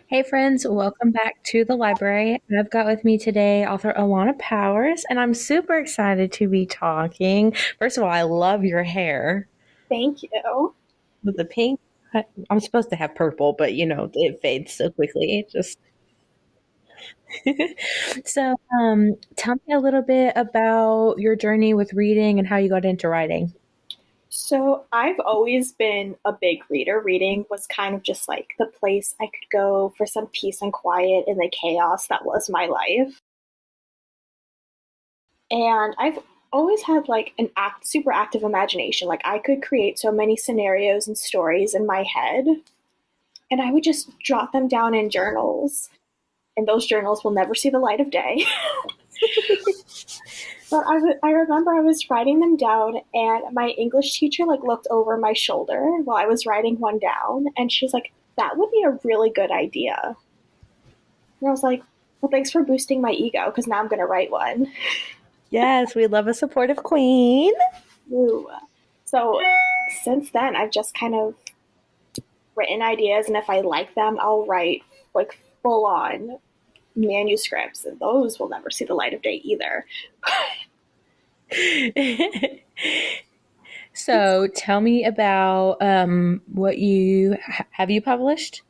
Hey friends, welcome back to the library. I've got with me today author Alana Powers, and I'm super excited to be talking. First of all, I love your hair Thank you. with the pink. I'm supposed to have purple, but it fades so quickly. It just tell me a little bit about your journey with reading and how you got into writing. So, I've always been a big reader. Reading was kind of just like the place I could go for some peace and quiet in the chaos that was my life. And I've always had like super active imagination. Like I could create so many scenarios and stories in my head, and I would just jot them down in journals. And those journals will never see the light of day. But I remember I was writing them down, and my English teacher like looked over my shoulder while I was writing one down, and she was like, "That would be a really good idea." And I was like, "Well, thanks for boosting my ego, because now I'm gonna write one." Yes, we love a supportive queen. Ooh. So since then, I've just kind of written ideas, and if I like them, I'll write like full on manuscripts, and those will never see the light of day either. So tell me about what you have you published?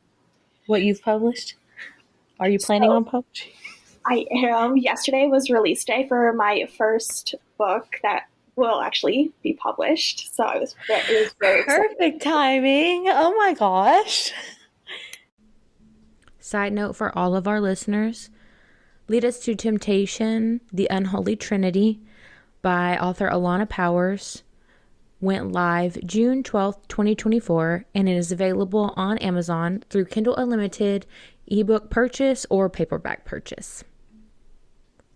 What you've published? Are you planning So on publishing? I am. Yesterday was release day for my first book that will actually be published. So it was very exciting. Perfect timing. Oh my gosh. Side note for all of our listeners, Lead Us to Temptation, The Unholy Trinity by author Alana Powers went live June 12th, 2024, and it is available on Amazon through Kindle Unlimited, ebook purchase, or paperback purchase.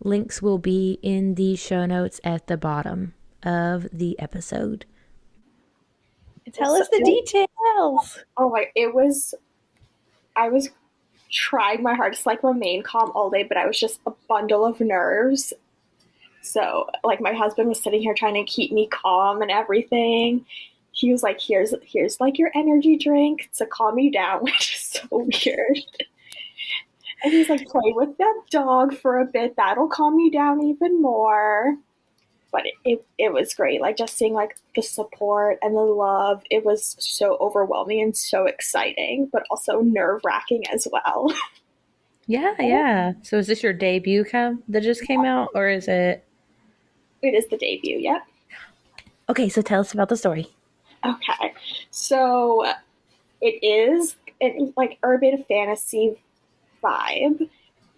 Links will be in the show notes at the bottom of the episode. Tell So, us the details. oh my, it was. I was trying my hardest to like remain calm all day, but I was just a bundle of nerves. So like my husband was sitting here trying to keep me calm and everything. He was like, "Here's like your energy drink to calm you down," which is so weird. And he's like, "Play with that dog for a bit. That'll calm you down even more." But it was great. Like just seeing like the support and the love, it was so overwhelming and so exciting, but also nerve wracking as well. Yeah, yeah. So is this your debut that just came out, or is it? It is the debut, yep. Okay, so tell us about the story. Okay. So it is like urban fantasy vibe.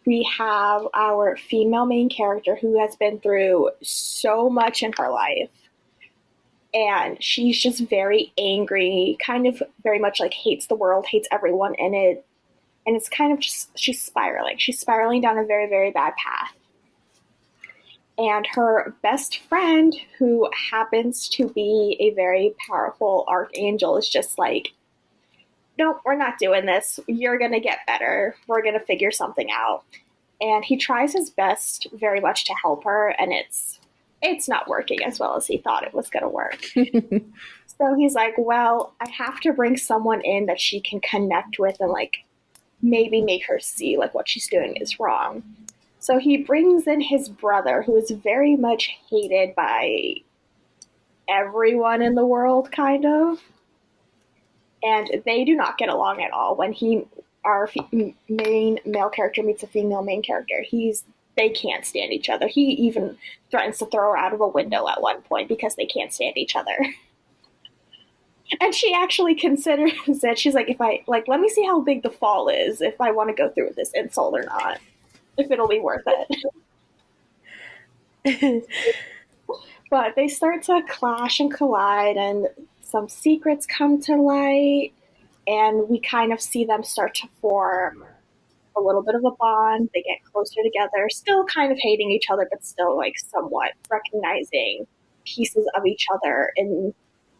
We have our female main character who has been through so much in her life, and she's just very angry, kind of very much like hates the world, hates everyone in it, and it's kind of just she's spiraling down a very, very bad path. And her best friend, who happens to be a very powerful archangel, is just like, "Nope, we're not doing this. You're gonna get better. We're gonna figure something out." And he tries his best very much to help her, and it's not working as well as he thought it was gonna work. So he's like, "Well, I have to bring someone in that she can connect with and like maybe make her see like what she's doing is wrong." So he brings in his brother, who is very much hated by everyone in the world, kind of, and they do not get along at all. When our main male character meets a female main character, they can't stand each other. He even threatens to throw her out of a window at one point because they can't stand each other. And she actually considers it. She's like, "If I like, let me see how big the fall is, if I want to go through with this insult or not, if it'll be worth it." But they start to clash and collide, and some secrets come to light, and we kind of see them start to form a little bit of a bond. They get closer together, still kind of hating each other, but still like somewhat recognizing pieces of each other in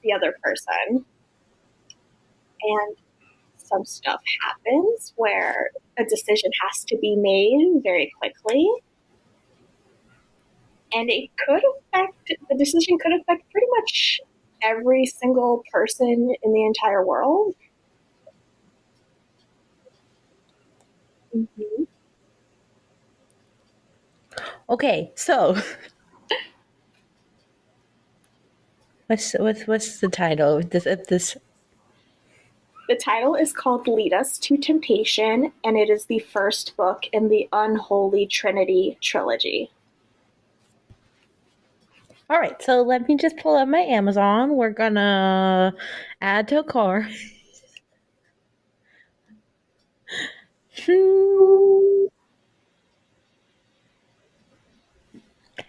the other person. And some stuff happens where a decision has to be made very quickly, and the decision could affect pretty much every single person in the entire world. Mhm. Okay, so what's the title of this? The title is called Lead Us to Temptation, and it is the first book in the Unholy Trinity trilogy. All right, so let me just pull up my Amazon. We're gonna add to a cart.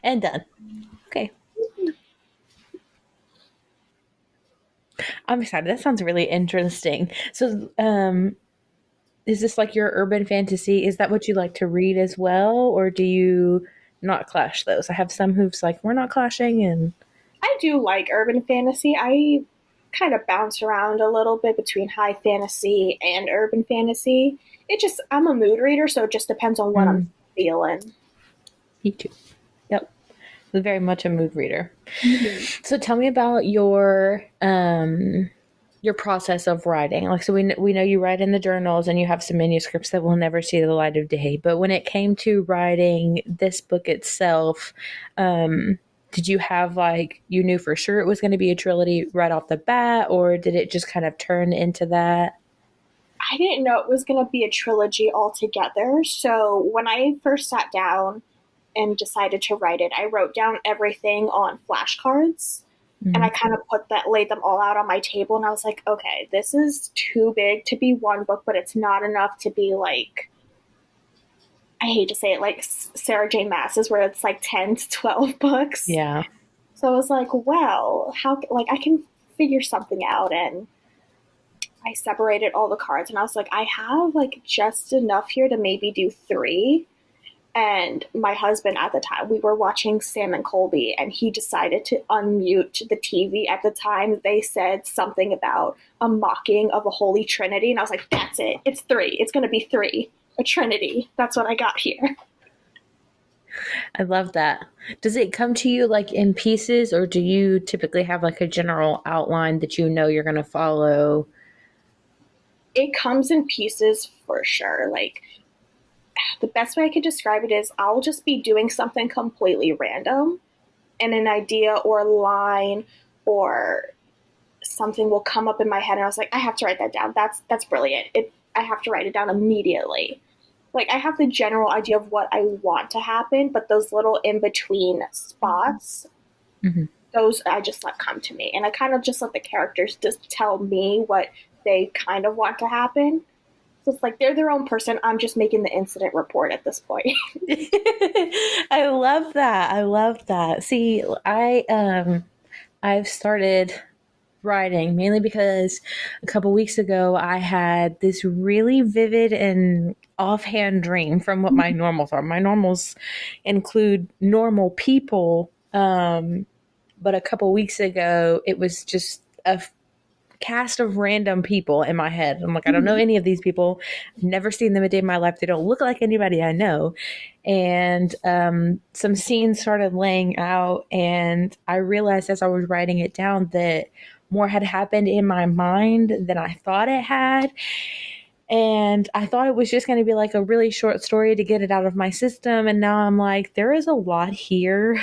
And done. Okay. I'm excited. That sounds really interesting. So, is this like your urban fantasy? Is that what you like to read as well, or do you not clash those? I have some who's like, we're not clashing, and I do like urban fantasy. I kind of bounce around a little bit between high fantasy and urban fantasy. I'm a mood reader, so it just depends on what I'm feeling. me too. Yep, very much a mood reader. Mhm. So, tell me about your process of writing. Like, so we know you write in the journals and you have some manuscripts that will never see the light of day. But when it came to writing this book itself, did you have like, you knew for sure it was going to be a trilogy right off the bat, or did it just kind of turn into that? I didn't know it was going to be a trilogy altogether. So when I first sat down and decided to write it, I wrote down everything on flashcards and I Mm-hmm. kind of laid them all out on my table. And I was like, okay, this is too big to be one book, but it's not enough to be like, I hate to say it, like Sarah J. Maas's, where it's like 10 to 12 books. Yeah. So I was like, well, like, I can figure something out. And I separated all the cards and I was like, I have like just enough here to maybe do three. And my husband at the time, we were watching Sam and Colby, and he decided to unmute the TV at the time. They said something about a mocking of a holy trinity. And I was like, that's it. It's three. It's going to be three. A trinity. That's what I got here. I love that. Does it come to you like in pieces, or do you typically have like a general outline that you know you're going to follow? It comes in pieces for sure. Like, the best way I could describe it is I'll just be doing something completely random, and an idea or line or something will come up in my head, and I was like, I have to write that down. That's brilliant. I have to write it down immediately. Like, I have the general idea of what I want to happen, but those little in between spots, Mm-hmm. those I just let come to me, and I kind of just let the characters just tell me what they kind of want to happen. So it's like they're their own person. I'm just making the incident report at this point. I love that. I love that. See, I've started writing mainly because a couple weeks ago I had this really vivid and offhand dream from what my normals are. My normals include normal people, but a couple weeks ago it was just a cast of random people in my head. I'm like, I don't know any of these people. I've never seen them a day in my life. They don't look like anybody I know. And some scenes started laying out, and I realized as I was writing it down that more had happened in my mind than I thought it had. And I thought it was just going to be like a really short story to get it out of my system. And now I'm like, there is a lot here.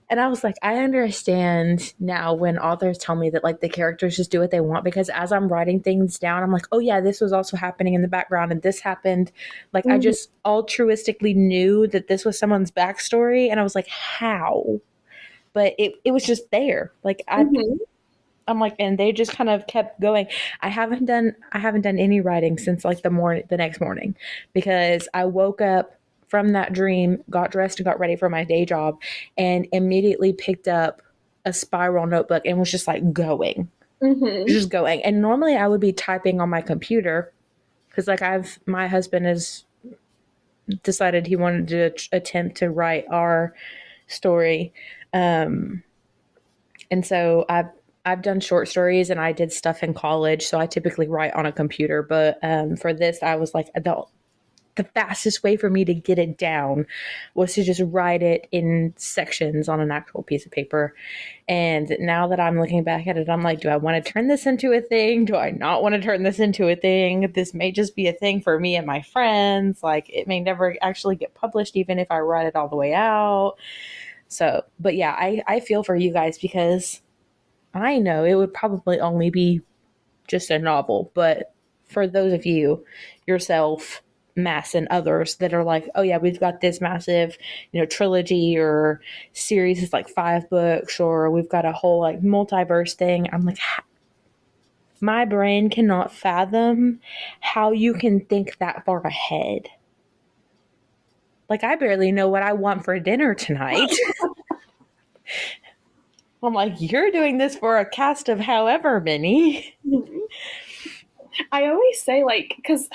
And I was like, I understand now when authors tell me that like the characters just do what they want, because as I'm writing things down, I'm like, oh yeah, this was also happening in the background and this happened. Like I Mm-hmm. just altruistically knew that this was someone's backstory, and I was like, how? But it was just there. Mm-hmm. I'm like, and they just kind of kept going. I haven't done any writing since like the next morning, because I woke up from that dream, got dressed and got ready for my day job, and immediately picked up a spiral notebook and was just like going, Mm-hmm. just going. And normally I would be typing on my computer, because like my husband has decided he wanted to attempt to write our story. Um, And so I've done short stories and I did stuff in college, so I typically write on a computer. But for this, I was like, the fastest way for me to get it down was to just write it in sections on an actual piece of paper. And now that I'm looking back at it, I'm like, do I want to turn this into a thing? Do I not want to turn this into a thing? This may just be a thing for me and my friends. Like, it may never actually get published, even if I write it all the way out. So, but yeah, I feel for you guys, because I know it would probably only be just a novel, but for those of you, yourself, Mass, and others that are like, oh yeah, we've got this massive, trilogy or series is like 5 books, or we've got a whole like multiverse thing. I'm like, my brain cannot fathom how you can think that far ahead. Like, I barely know what I want for dinner tonight. I'm like, you're doing this for a cast of however many. I always say, like, because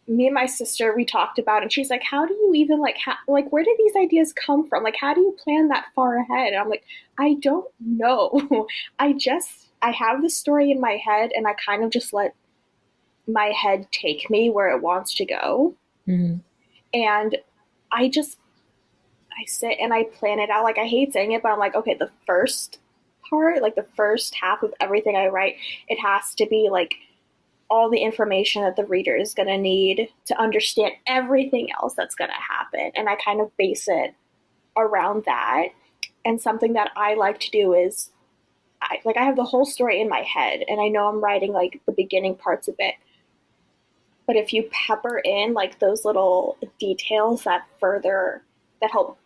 me and my sister, we talked about it, and she's like, how do you even, like, where did these ideas come from? Like, how do you plan that far ahead? And I'm like, I don't know. I have the story in my head, and I kind of just let my head take me where it wants to go. Mm-hmm. And I sit and I plan it out. Like, I hate saying it, but I'm like, okay, the first part, like the first half of everything I write, it has to be like all the information that the reader is going to need to understand everything else that's going to happen. And I kind of base it around that. And something that I like to do is I have the whole story in my head, and I know I'm writing like the beginning parts of it. But if you pepper in like those little details that help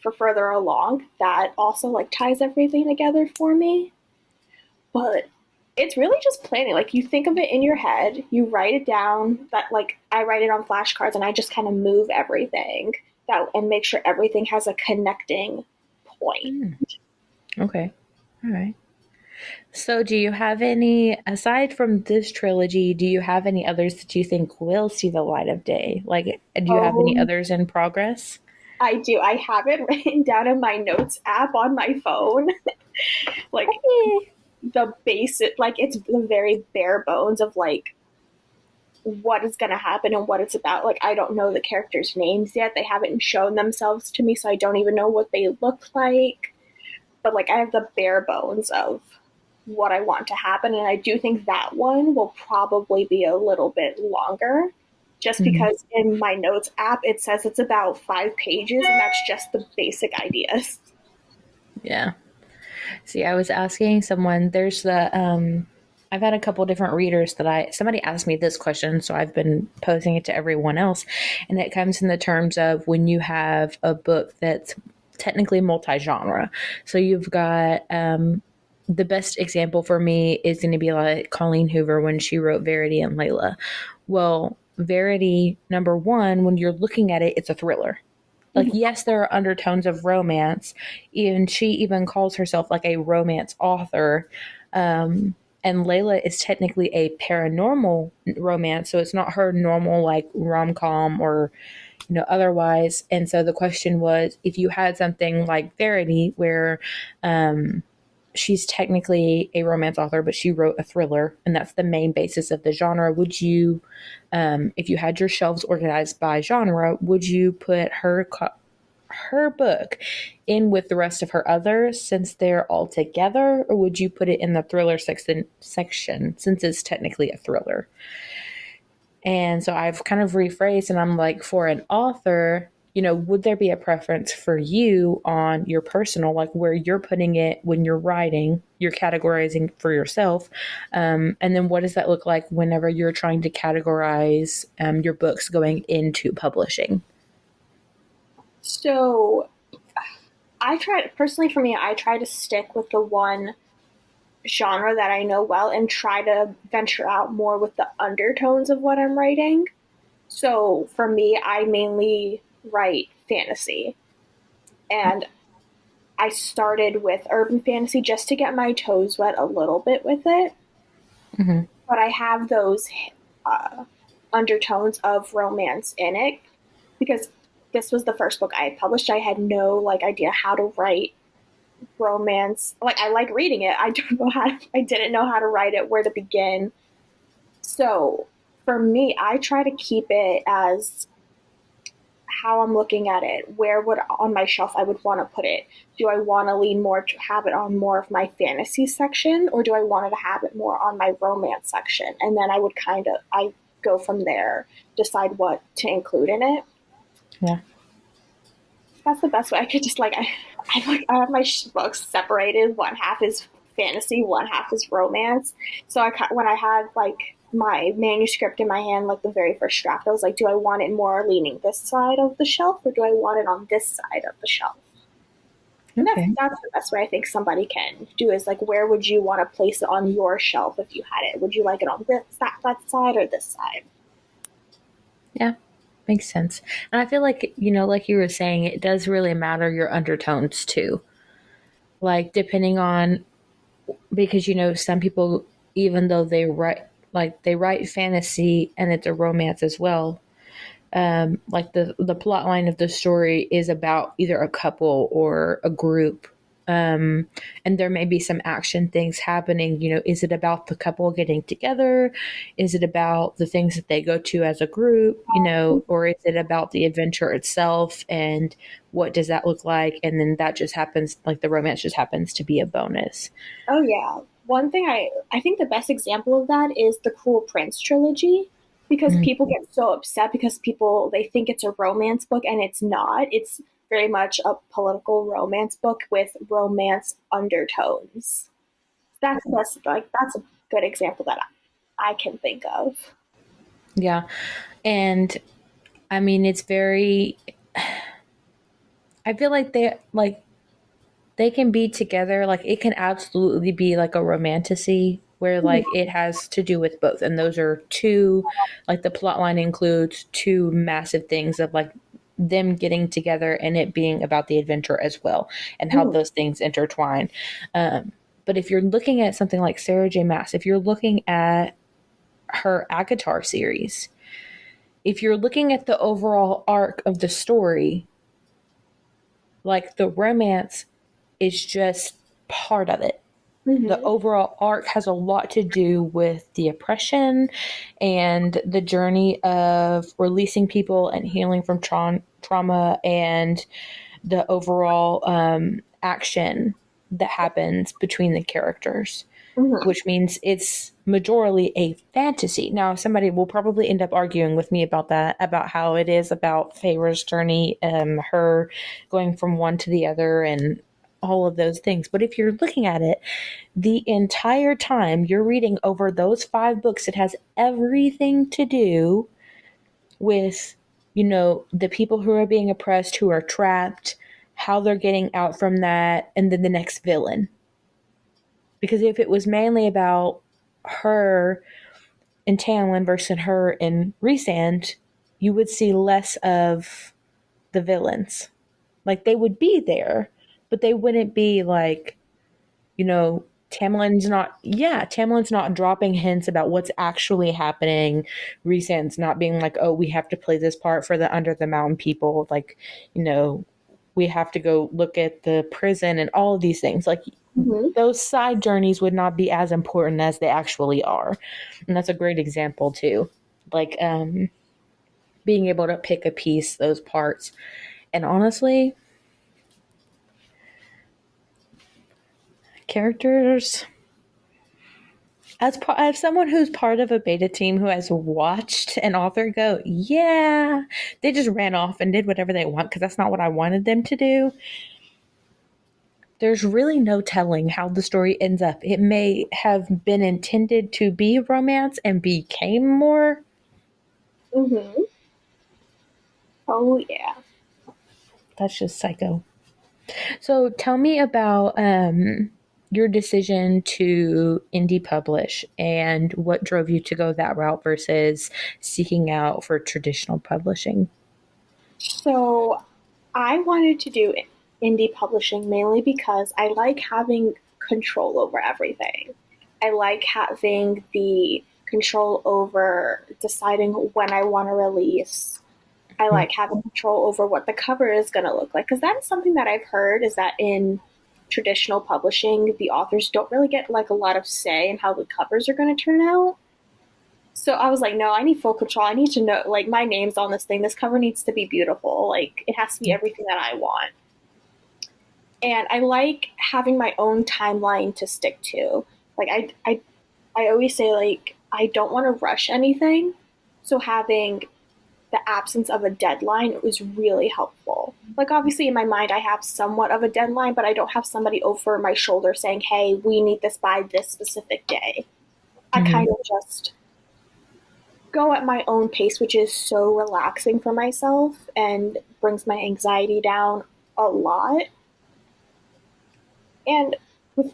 for further along, that also like ties everything together for me. But it's really just planning. Like, you think of it in your head, you write it down. That, like, I write it on flashcards, and I just kind of move everything and make sure everything has a connecting point. Okay. All right. So, do you have any, aside from this trilogy, do you have any others that you think will see the light of day? Like, do you have any others in progress? I do. I have it written down in my notes app on my phone. Like, the basic, like, it's the very bare bones of like what is going to happen and what it's about. Like, I don't know the characters' names yet. They haven't shown themselves to me, so I don't even know what they look like. But like, I have the bare bones of what I want to happen, and I do think that one will probably be a little bit longer, just because in my notes app it says it's about 5 pages, and that's just the basic ideas. Yeah. See, I was asking someone, I've had a couple different readers somebody asked me this question, so I've been posing it to everyone else. And it comes in the terms of when you have a book that's technically multi-genre. So you've got, the best example for me is going to be like Colleen Hoover when she wrote Verity and Layla. Well, Verity, number one, when you're looking at it, it's a thriller. Like, yes, there are undertones of romance. And she even calls herself like a romance author. And Layla is technically a paranormal romance. So it's not her normal like rom-com or, otherwise. And so the question was, if you had something like Verity where she's technically a romance author, but she wrote a thriller, and that's the main basis of the genre, would you, if you had your shelves organized by genre, would you put her book in with the rest of her others since they're all together, or would you put it in the thriller section since it's technically a thriller? And so I've kind of rephrased, and I'm like, for an author, would there be a preference for you on your personal, like where you're putting it when you're writing, you're categorizing for yourself? And then what does that look like whenever you're trying to categorize your books going into publishing? So for me, I try to stick with the one genre that I know well and try to venture out more with the undertones of what I'm writing. So for me, I mainly write fantasy. And I started with urban fantasy just to get my toes wet a little bit with it. Mm-hmm. But I have those undertones of romance in it because this was the first book I had published. I had no like idea how to write romance. Like, I like reading it. I didn't know how to write it, where to begin. So For me, I try to keep it as how I'm looking at it. Where would on my shelf I would want to put it? Do I want to lean more to have it on more of my fantasy section, or do I want to have it more on my romance section? And then I would I go from there, decide what to include in it. Yeah. That's the best way. I could just I have my books separated. One half is fantasy, one half is romance. So when I had like my manuscript in my hand, like the very first draft, I was like, do I want it more leaning this side of the shelf, or do I want it on this side of the shelf? And Okay. that's the best way I think somebody can do is like, where would you want to place it on your shelf if you had it? Would you like it on that side or this side? Yeah. Makes sense. And I feel like, like you were saying, it does really matter your undertones too. Like, depending on, because, some people, even though they write fantasy and it's a romance as well, like the plot line of the story is about either a couple or a group, and there may be some action things happening. Is it about the couple getting together? Is it about the things that they go to as a group? Or is it about the adventure itself, and what does that look like? And then that just happens, like the romance just happens to be a bonus. Oh yeah. One thing I think the best example of that is the Cruel Prince trilogy, because Mm. people get so upset because people they think it's a romance book and it's not. It's very much a political romance book with romance undertones. That's a good example that I can think of. Yeah. And I mean, it's very, I feel like they can be together. Like, it can absolutely be like a romantasy where like it has to do with both. And those are two, like the plot line includes two massive things of like them getting together and it being about the adventure as well, and how Mhm. those things intertwine. But if you're looking at something like Sarah J. Maas, if you're looking at her Akatar series, if you're looking at the overall arc of the story, like the romance is just part of it. The Mhm. overall arc has a lot to do with the oppression and the journey of releasing people and healing from trauma, and the overall action that happens between the characters, Mhm. which means it's majorly a fantasy. Now, somebody will probably end up arguing with me about that, about how it is about Feyre's journey, her going from one to the other, and all of those things. But if you're looking at it, the entire time you're reading over those 5 books, it has everything to do with, the people who are being oppressed, who are trapped, how they're getting out from that, and then the next villain. Because if it was mainly about her in Tamlin versus her in Rhysand, you would see less of the villains. Like, they would be there, but they wouldn't be like, Tamlin's not dropping hints about what's actually happening. Rhysand's not being like, oh, we have to play this part for the Under the Mountain people. Like, we have to go look at the prison and all of these things. Like, Mhm. those side journeys would not be as important as they actually are. And that's a great example too. Like, being able to pick a piece, those parts. And honestly, characters, as someone who's part of a beta team who has watched an author go, yeah, they just ran off and did whatever they want because that's not what I wanted them to do. There's really no telling how the story ends up. It may have been intended to be romance and became more. Mhm. Oh yeah. That's just psycho. So tell me about your decision to indie publish and what drove you to go that route versus seeking out for traditional publishing. So I wanted to do indie publishing mainly because I like having control over everything. I like having the control over deciding when I want to release. I like having control over what the cover is going to look like, because that's something that I've heard is that in traditional publishing, the authors don't really get like a lot of say in how the covers are going to turn out. So I was like, no, I need full control. I need to know, like, my name's on this thing. This cover needs to be beautiful. Like, it has to be Yeah. everything that I want. And I like having my own timeline to stick to. Like, I always say, like, I don't want to rush anything. So having the absence of a deadline was really helpful. Like, obviously, in my mind, I have somewhat of a deadline, but I don't have somebody over my shoulder saying, hey, we need this by this specific day. I Hmm. kind of just go at my own pace, which is so relaxing for myself and brings my anxiety down a lot. And with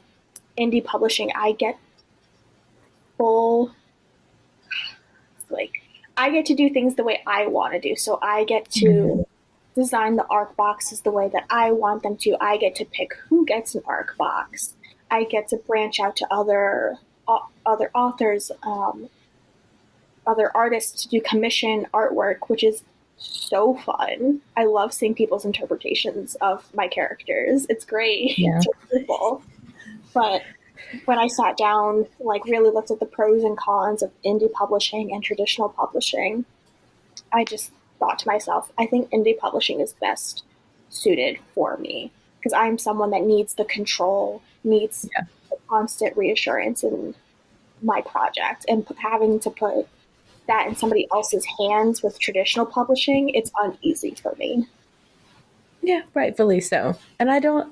indie publishing, I get full, like, I get to do things the way I want to do. So I get to design the ARC boxes the way that I want them to. I get to pick who gets an ARC box. I get to branch out to other authors, other artists to do commission artwork, which is so fun. I love seeing people's interpretations of my characters. It's great. Yeah. It's wonderful. But when I sat down, like really looked at the pros and cons of indie publishing and traditional publishing, I just thought to myself, I think indie publishing is best suited for me because I'm someone that needs the control, needs Yeah. the constant reassurance in my project, and having to put that in somebody else's hands with traditional publishing, it's uneasy for me. Yeah, rightfully so. And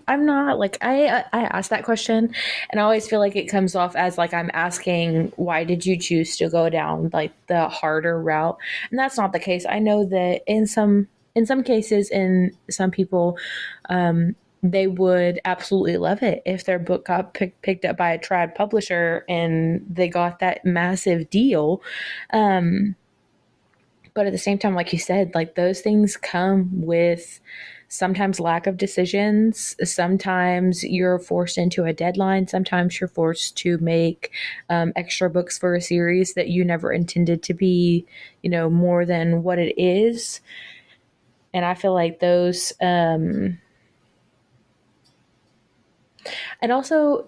I'm not like, I ask that question and I always feel like it comes off as like I'm asking, why did you choose to go down like the harder route? And that's not the case. I know that in some cases, in some people, they would absolutely love it if their book got picked up by a trad publisher and they got that massive deal. Um, but at the same time, like you said, like those things come with sometimes lack of decisions. Sometimes you're forced into a deadline. Sometimes you're forced to make extra books for a series that you never intended to be, more than what it is. And I feel like those, and also,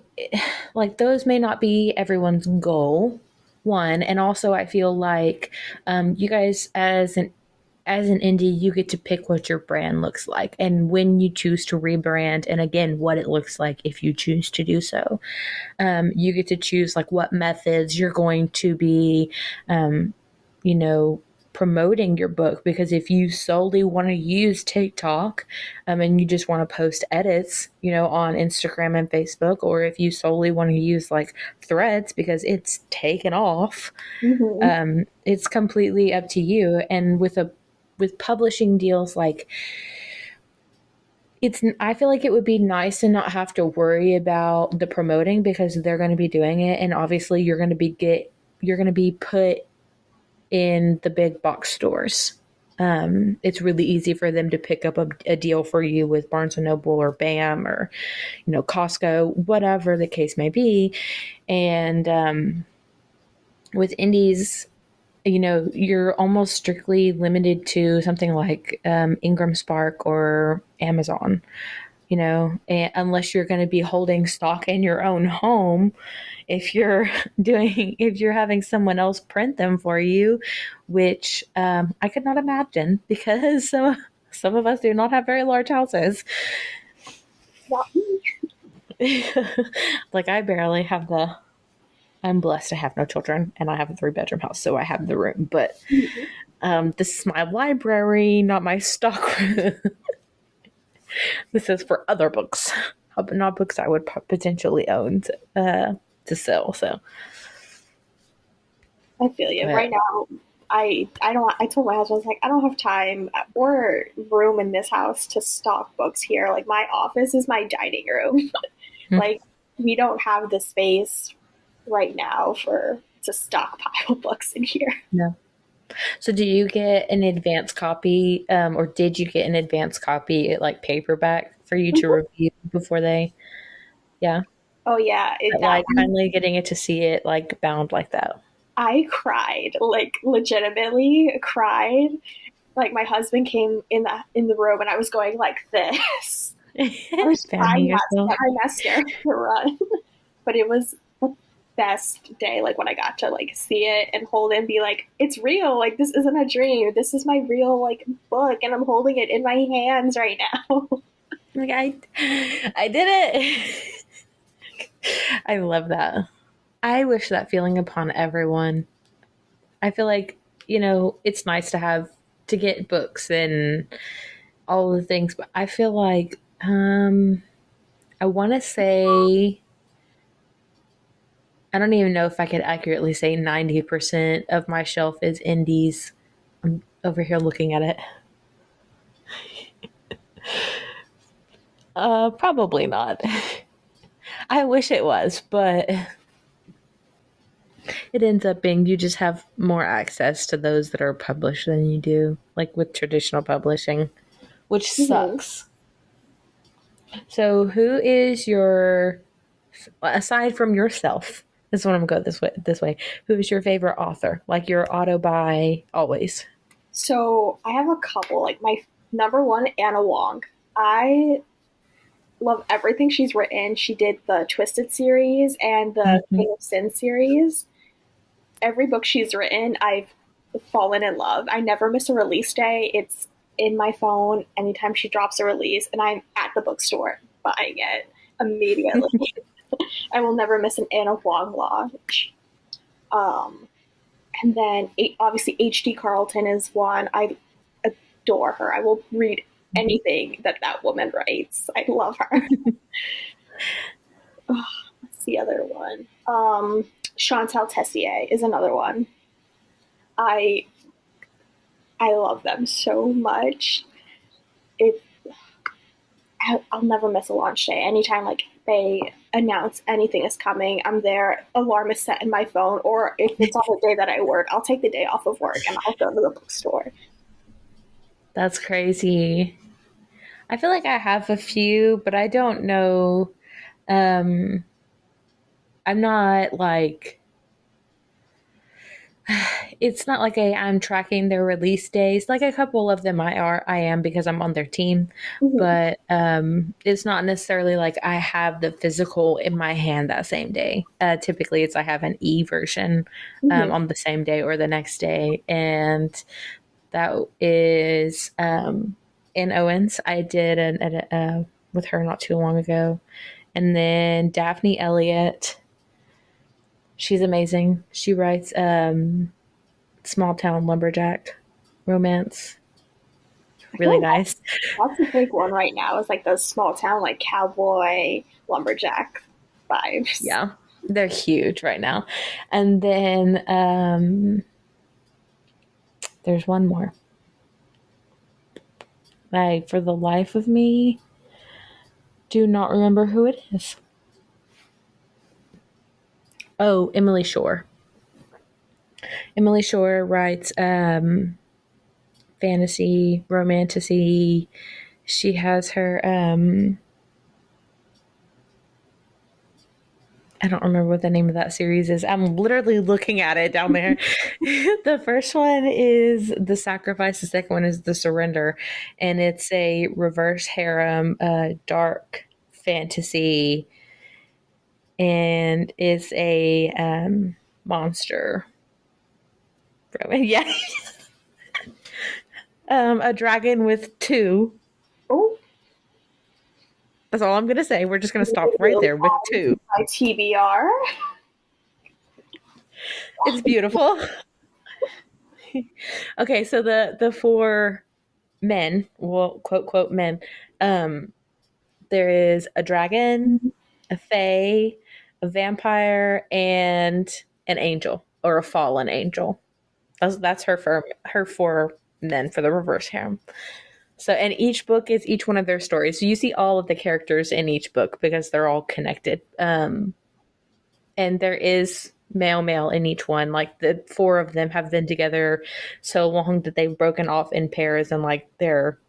like those may not be everyone's goal. One, and also I feel like you guys as an indie, you get to pick what your brand looks like and when you choose to rebrand, and again, what it looks like if you choose to do so. You get to choose like what methods you're going to be, um, you know, promoting your book, because if you solely want to use TikTok and you just want to post edits, on Instagram and Facebook, or if you solely want to use like threads because it's taken off, Mm-hmm. it's completely up to you. And with publishing deals, like I feel like it would be nice to not have to worry about the promoting because they're going to be doing it, and obviously you're going to be put in the big box stores. It's really easy for them to pick up a deal for you with Barnes and Noble or BAM or Costco, whatever the case may be. And with indies, you're almost strictly limited to something like Ingram Spark or Amazon, and unless you're going to be holding stock in your own home. If you're if you're having someone else print them for you, which I could not imagine because some of us do not have very large houses. Not Like I barely have I'm blessed to have no children and I have a 3-bedroom house, so I have the room. But me. this is my library, not my stock room. This is for other books, but not books I would potentially own to sell. So, I feel you. but Right now, I don't. I told my husband, I was like, I don't have time or room in this house to stock books here. Like my office is my dining room. Like we don't have the space right now for to stockpile books in here. no. So, do you get an advance copy, or did you get an advance copy, like paperback, for you to review before they? Yeah, Oh yeah, that like one finally getting it to see it like bound like that. I cried, like legitimately cried. Like my husband came in the room and I was going like this. I was Fanning trying not to yourself. get my mascara to run, but it was best day, like when I got to like see it and hold it and be like, it's real. Like this isn't a dream. This is my real like book, and I'm holding it in my hands right now. Like I did it. I love that. I wish that feeling upon everyone. I feel like, it's nice to get books and all the things, but I feel like I want to say I don't even know if I could accurately say 90% of my shelf is indies. I'm over here looking at it. Probably not. I wish it was, but it ends up being you just have more access to those that are published than you do, like with traditional publishing, which Mhm. sucks. So, who is your, aside from yourself, this one I'm going to go this way, who is your favorite author? Like your auto buy always? So I have a couple. Like my number one, Anna Wong. I love everything she's written. She did the Twisted series and the Mm-hmm. King of Sin series. Every book she's written, I've fallen in love. I never miss a release day. It's in my phone anytime she drops a release, and I'm at the bookstore buying it immediately. I will never miss an Anna Wong launch. Um, and then obviously H.D. Carlton is one. I adore her. I will read anything that that woman writes. I love her. Oh, what's the other one? Chantal Tessier is another one. I I love them so much. It I'll never miss a launch day. Anytime like they announce anything is coming, I'm there. Alarm is set in my phone, or if it's on the day that I work, I'll take the day off of work and I'll go to the bookstore. That's crazy. I feel like I have a few, but I don't know. Um, I'm not like it's not like I'm tracking their release days. Like a couple of them I am because I'm on their team, Mhm. but it's not necessarily like I have the physical in my hand that same day. Typically, it's I have an e version Mhm. on the same day or the next day, and that is in Owens. I did an edit with her not too long ago, and then Daphne Elliott. She's amazing. She writes small town lumberjack romance. I feel Really like nice. that's a big one right now. It's like those small town like cowboy lumberjack vibes. Yeah. They're huge right now. And then there's one more. I, for the life of me, do not remember who it is. Oh, Emily Shore. Emily Shore writes fantasy, romantasy. She has her I don't remember what the name of that series is. I'm literally looking at it down there. The first one is The Sacrifice. The second one is The Surrender. And it's a reverse harem, dark fantasy. And it's a monster. Yeah. A dragon with two. Oh, That's all I'm going to say. We're just going to stop right there with two. by TBR. It's beautiful. Okay, so the four men, well, quote men, um, there is a dragon, a fae, a vampire, and an angel or a fallen angel. That's her four men for the reverse harem. So, and each book is each one of their stories. So you see all of the characters in each book because they're all connected. And there is male in each one. Like the four of them have been together so long that they've broken off in pairs and like they're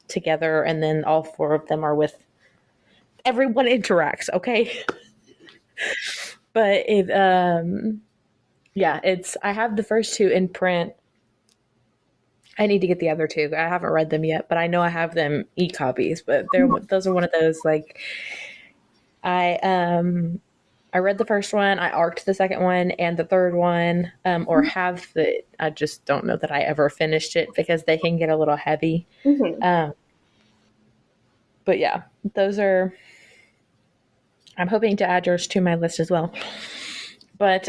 together, and then all four of them are with everyone interacts. Okay, but it yeah, it's I have the first two in print. I need to get the other two. I haven't read them yet, but I know I have them e-copies. But those are one of those like I I read the first one, I arced the second one and the third one, I just don't know that I ever finished it because they can get a little heavy. Mm-hmm. Um, but yeah, those are, I'm hoping to add yours to my list as well. But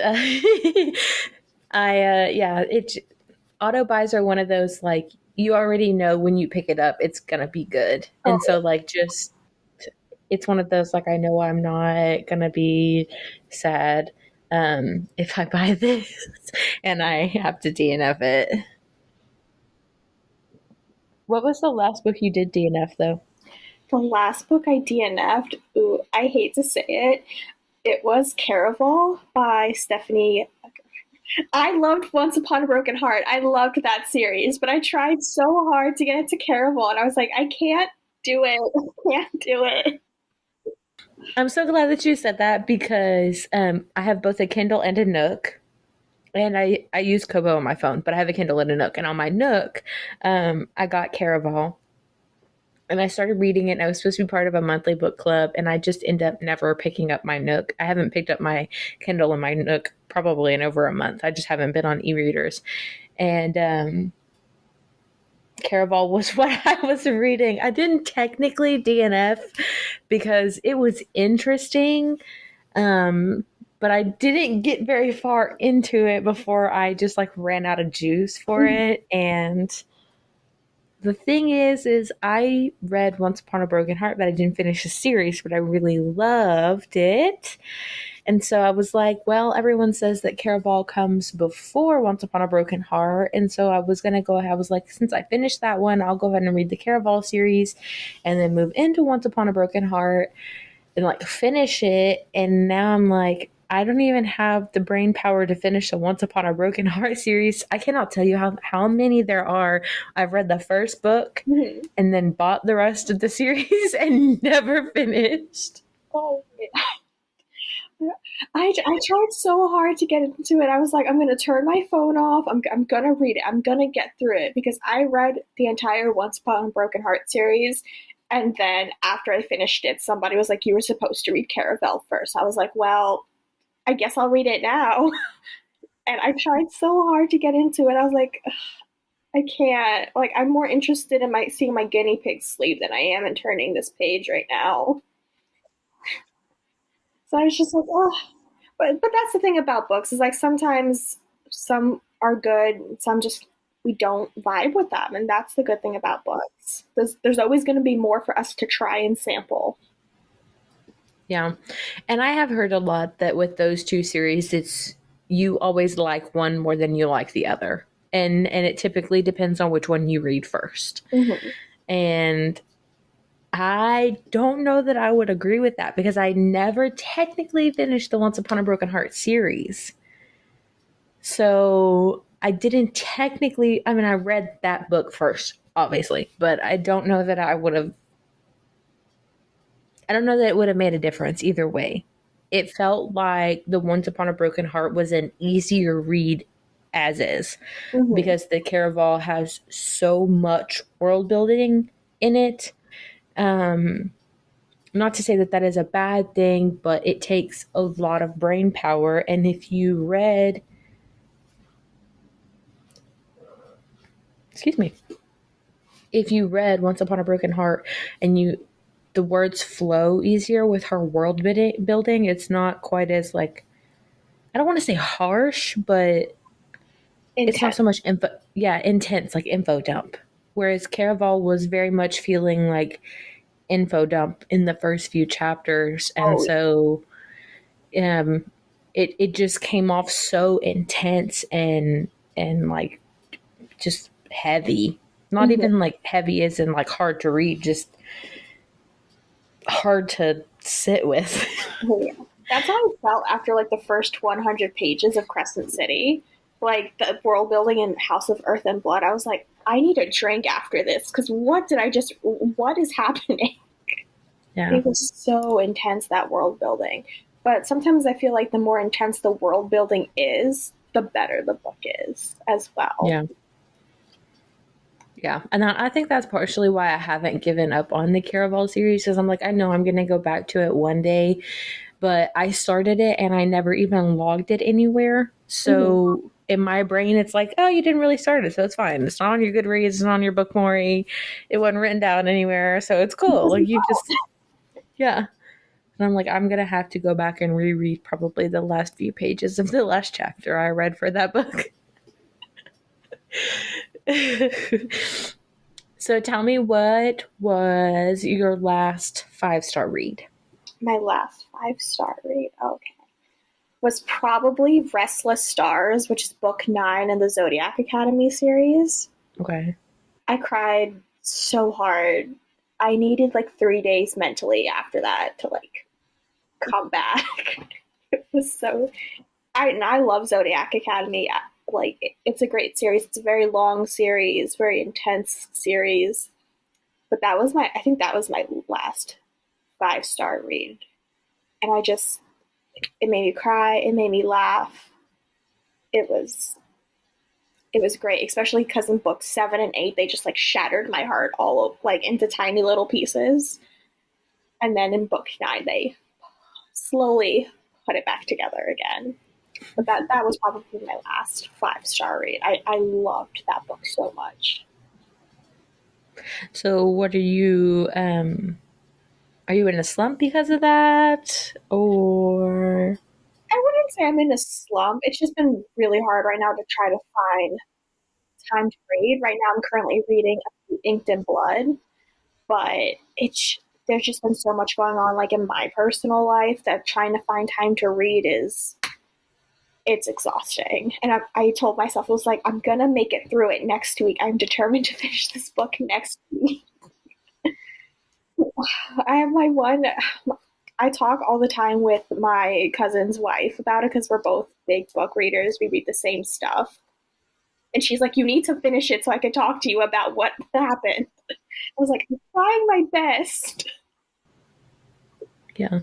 auto buys are one of those, like, you already know when you pick it up, it's going to be good. Oh, And so, like, just, it's one of those, like, I know I'm not going to be sad if I buy this and I have to DNF it. What was the last book you did DNF, though? the last book I DNF'd, ooh, I hate to say it, it was Caraval by Stephanie. I loved Once Upon a Broken Heart. I loved that series, but I tried so hard to get into Caraval, and I was like, I can't do it. I can't do it. I'm so glad that you said that because I have both a Kindle and a Nook. And I use Kobo on my phone, but I have a Kindle and a Nook. And on my Nook, I got Caraval. And I started reading it, and I was supposed to be part of a monthly book club, and I just end up never picking up my Nook. I haven't picked up my Kindle and my Nook probably in over a month. I just haven't been on e-readers. And Caraval was what I was reading. I didn't technically DNF because it was interesting, but I didn't get very far into it before I just like ran out of juice for it. And the thing is I read Once Upon a Broken Heart, but I didn't finish the series, but I really loved it. And so I was like, well, everyone says that Caraval comes before Once Upon a Broken Heart. And so I was going to go ahead. I was like, since I finished that one, I'll go ahead and read the Caraval series and then move into Once Upon a Broken Heart and like finish it. And now I'm like, I don't even have the brain power to finish the Once Upon a Broken Heart series. I cannot tell you how many there are. I've read the first book Mhm. and then bought the rest of the series and never finished. Oh, I tried so hard to get into it. I was like, I'm going to turn my phone off. I'm going to read it. I'm going to get through it because I read the entire Once Upon a Broken Heart series. And then after I finished it, somebody was like, you were supposed to read Caraval first. I was like, well, I guess I'll read it now. And I tried so hard to get into it. I was like, I can't. Like, I'm more interested in my seeing my guinea pig sleep than I am in turning this page right now. So I was just like, oh. But that's the thing about books is like sometimes some are good, some just we don't vibe with them, and that's the good thing about books. There's always going to be more for us to try and sample. Yeah. And I have heard a lot that with those two series, it's you always like one more than you like the other. And it typically depends on which one you read first. Mm-hmm. And I don't know that I would agree with that because I never technically finished the Once Upon a Broken Heart series. So I didn't technically, I mean, I read that book first, obviously, but I don't know that I don't know that it would have made a difference either way. It felt like the Once Upon a Broken Heart was an easier read as is Mm-hmm. because the Caraval has so much world building in it. Not to say that that is a bad thing, but it takes a lot of brain power. And if you read, excuse me, if you read Once Upon a Broken Heart and the words flow easier with her world building, it's not quite as like, I don't want to say harsh, but it's not Intense. so much intense, like info dump. Whereas Caraval was very much feeling like info dump in the first few chapters. And Oh, so um, it just came off so intense and like just heavy. Not mhm. even like heavy as in like hard to read, just hard to sit with. Oh, yeah. That's how I felt after like the first 100 pages of Crescent City, like the world building in House of Earth and Blood. I was like, I need a drink after this because what is happening? Yeah. It was so intense, that world building. But sometimes I feel like the more intense the world building is, the better the book is as well. Yeah. Yeah. And I think that's partially why I haven't given up on the Caraval series because I'm like, I know I'm going to go back to it one day, but I started it and I never even logged it anywhere. Mhm. So in my brain, it's like, oh, you didn't really start it, so it's fine. It's not on your Goodreads, it's not on your Bookmori. It wasn't written down anywhere, so it's cool. Like you just, yeah. And I'm like, I'm gonna have to go back and reread probably the last few pages of the last chapter I read for that book. So tell me, what was your last 5-star read? My last 5-star read, okay, was probably Restless Stars, which is book 9 in the Zodiac Academy series. Okay. I cried so hard. I needed like 3 days mentally after that to like come back. It was so. I love Zodiac Academy. Like it's a great series. It's a very long series, very intense series. But that was my. I think that was my last 5-star read, and I just it made me cry. It made me laugh. It was it was great, especially because in books 7 and 8 they just like shattered my heart all like into tiny little pieces, and then in book 9 they slowly put it back together again. But that was probably my last 5-star read. I loved that book so much. So what are you in a slump because of that? Or I wouldn't say I'm in a slump. It's just been really hard right now to try to find time to read. Right now, I'm currently reading Inked in Blood, but it's there's just been so much going on, like in my personal life, that trying to find time to read is it's exhausting. And I told myself, I was like, I'm gonna make it through it next week. I'm determined to finish this book next week. I have my one. I talk all the time with my cousin's wife about it because we're both big book readers. We read the same stuff. And she's like, you need to finish it so I can talk to you about what happened. I was like, I'm trying my best. yeah,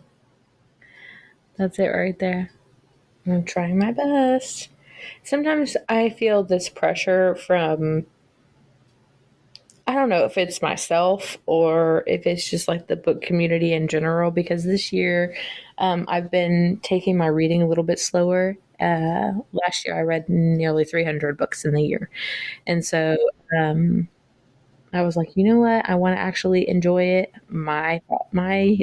that's it right there. I'm trying my best. Sometimes I feel this pressure from, I don't know if it's myself or if it's just like the book community in general, because this year I've been taking my reading a little bit slower. Last year I read nearly 300 books in the year. And so um, I was like, you know what? I want to actually enjoy it. My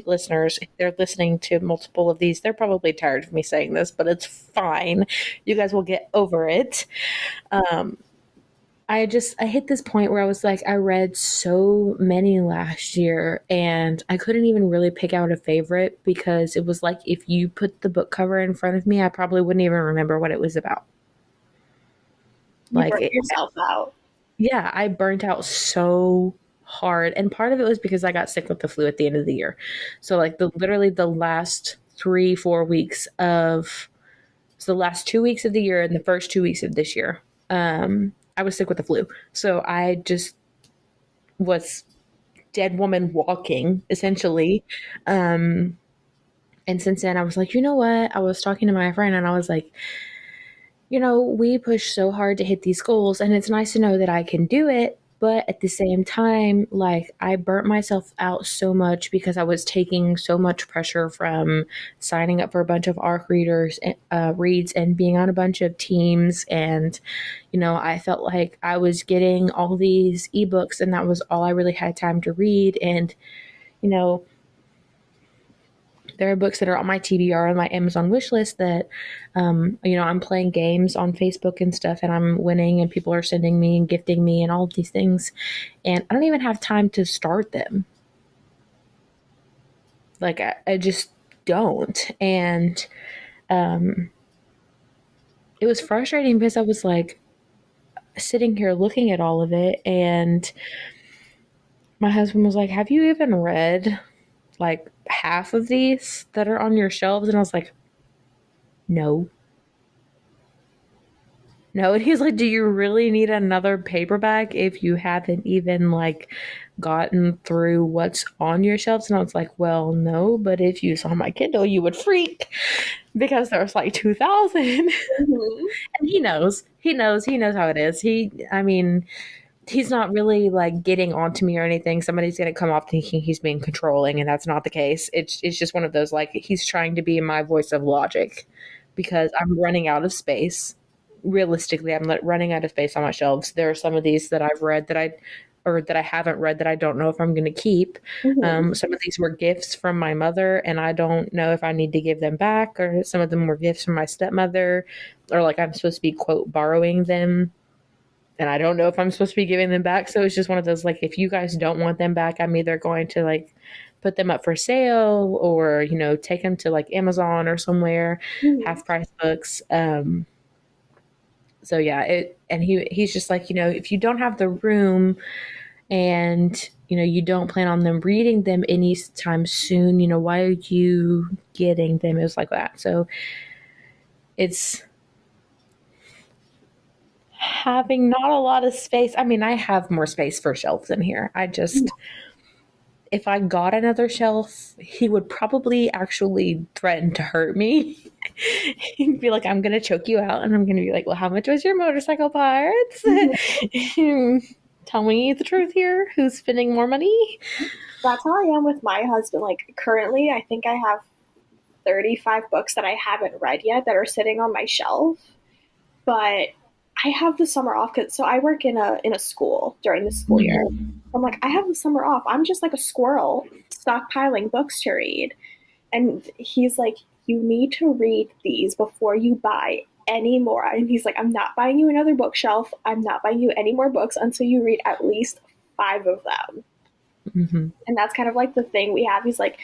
listeners, if they're listening to multiple of these, they're probably tired of me saying this, but it's fine. You guys will get over it. Um, I hit this point where I was like, I read so many last year and I couldn't even really pick out a favorite because it was like if you put the book cover in front of me, I probably wouldn't even remember what it was about. You Like burnt it, yourself out. yeah, I burnt out so hard. And part of it was because I got sick with the flu at the end of the year. So like literally the last 3, 4 weeks of so the last 2 weeks of the year and the first 2 weeks of this year, I was sick with the flu. So I just was dead woman walking essentially. Um, and since then I was like, you know what? I was talking to my friend and I was like, we push so hard to hit these goals, and it's nice to know that I can do it. But at the same time, like I burnt myself out so much because I was taking so much pressure from signing up for a bunch of ARC reads and being on a bunch of teams. And, I felt like I was getting all these ebooks and that was all I really had time to read. And, you know, there are books that are on my TBR and my Amazon wish list that, I'm playing games on Facebook and stuff and I'm winning and people are sending me and gifting me and all of these things. And I don't even have time to start them. Like, I just don't. And it was frustrating because I was like sitting here looking at all of it. And my husband was like, have you even read like half of these that are on your shelves? And I was like, no. No, and he's like, do you really need another paperback if you haven't even like gotten through what's on your shelves? And I was like, well, no, but if you saw my Kindle, you would freak because there's like 2,000. Mm-hmm. And he knows how it is. I mean, he's not really like getting onto me or anything. Somebody's gonna come off thinking he's being controlling, and that's not the case. It's just one of those like he's trying to be my voice of logic because I'm running out of space. Realistically, I'm running out of space on my shelves. There are some of these that I've read that I or that I haven't read that I don't know if I'm going to keep. Mhm. Some of these were gifts from my mother, and I don't know if I need to give them back, or some of them were gifts from my stepmother, or like I'm supposed to be, quote, borrowing them. And I don't know if I'm supposed to be giving them back. So it's just one of those, like, if you guys don't want them back, I'm either going to, like, put them up for sale or, take them to, like, Amazon or somewhere, Mhm. half price books. So yeah, and he's just like, if you don't have the room and you don't plan on them reading them anytime soon, why are you getting them? It was like that. So it's having not a lot of space. I mean, I have more space for shelves in here. I just, if I got another shelf, he would probably actually threaten to hurt me. He'd be like, I'm going to choke you out. And I'm going to be like, well, how much was your motorcycle parts? Mhm. Tell me the truth here. Who's spending more money? That's how I am with my husband. Like currently, I think I have 35 books that I haven't read yet that are sitting on my shelf. But I have the summer off because so I work in a school during the school year. Mhm. I'm like, I have the summer off. I'm just like a squirrel stockpiling books to read. And he's like, you need to read these before you buy any more. And he's like, I'm not buying you another bookshelf. I'm not buying you any more books until you read at least five of them. Mhm. And that's kind of like the thing we have. He's like,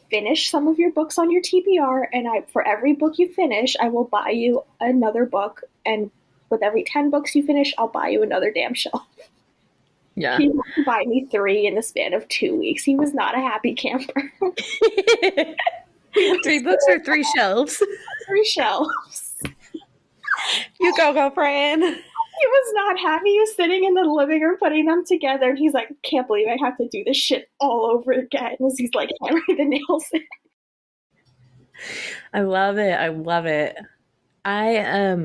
finish some of your books on your TBR, and I for every book you finish, I will buy you another book. And with every 10 books you finish, I'll buy you another damn shelf. Yeah. He had to buy me three in the span of 2 weeks. He was not a happy camper. He Three was books or three shelves? three shelves. You go, girlfriend. He was not happy. He was sitting in the living room putting them together, and he's like, "Can't believe I have to do this shit all over again." As he's like hammering the nails in. I love it. I love it. I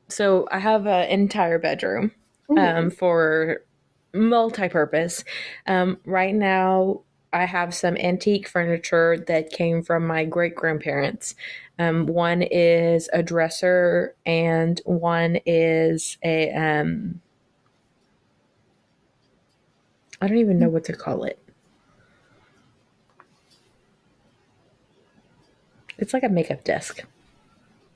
so I have an entire bedroom Mhm. for multi-purpose. Right now I have some antique furniture that came from my great grandparents. One is a dresser and one is a I don't even know what to call it. It's like a makeup desk.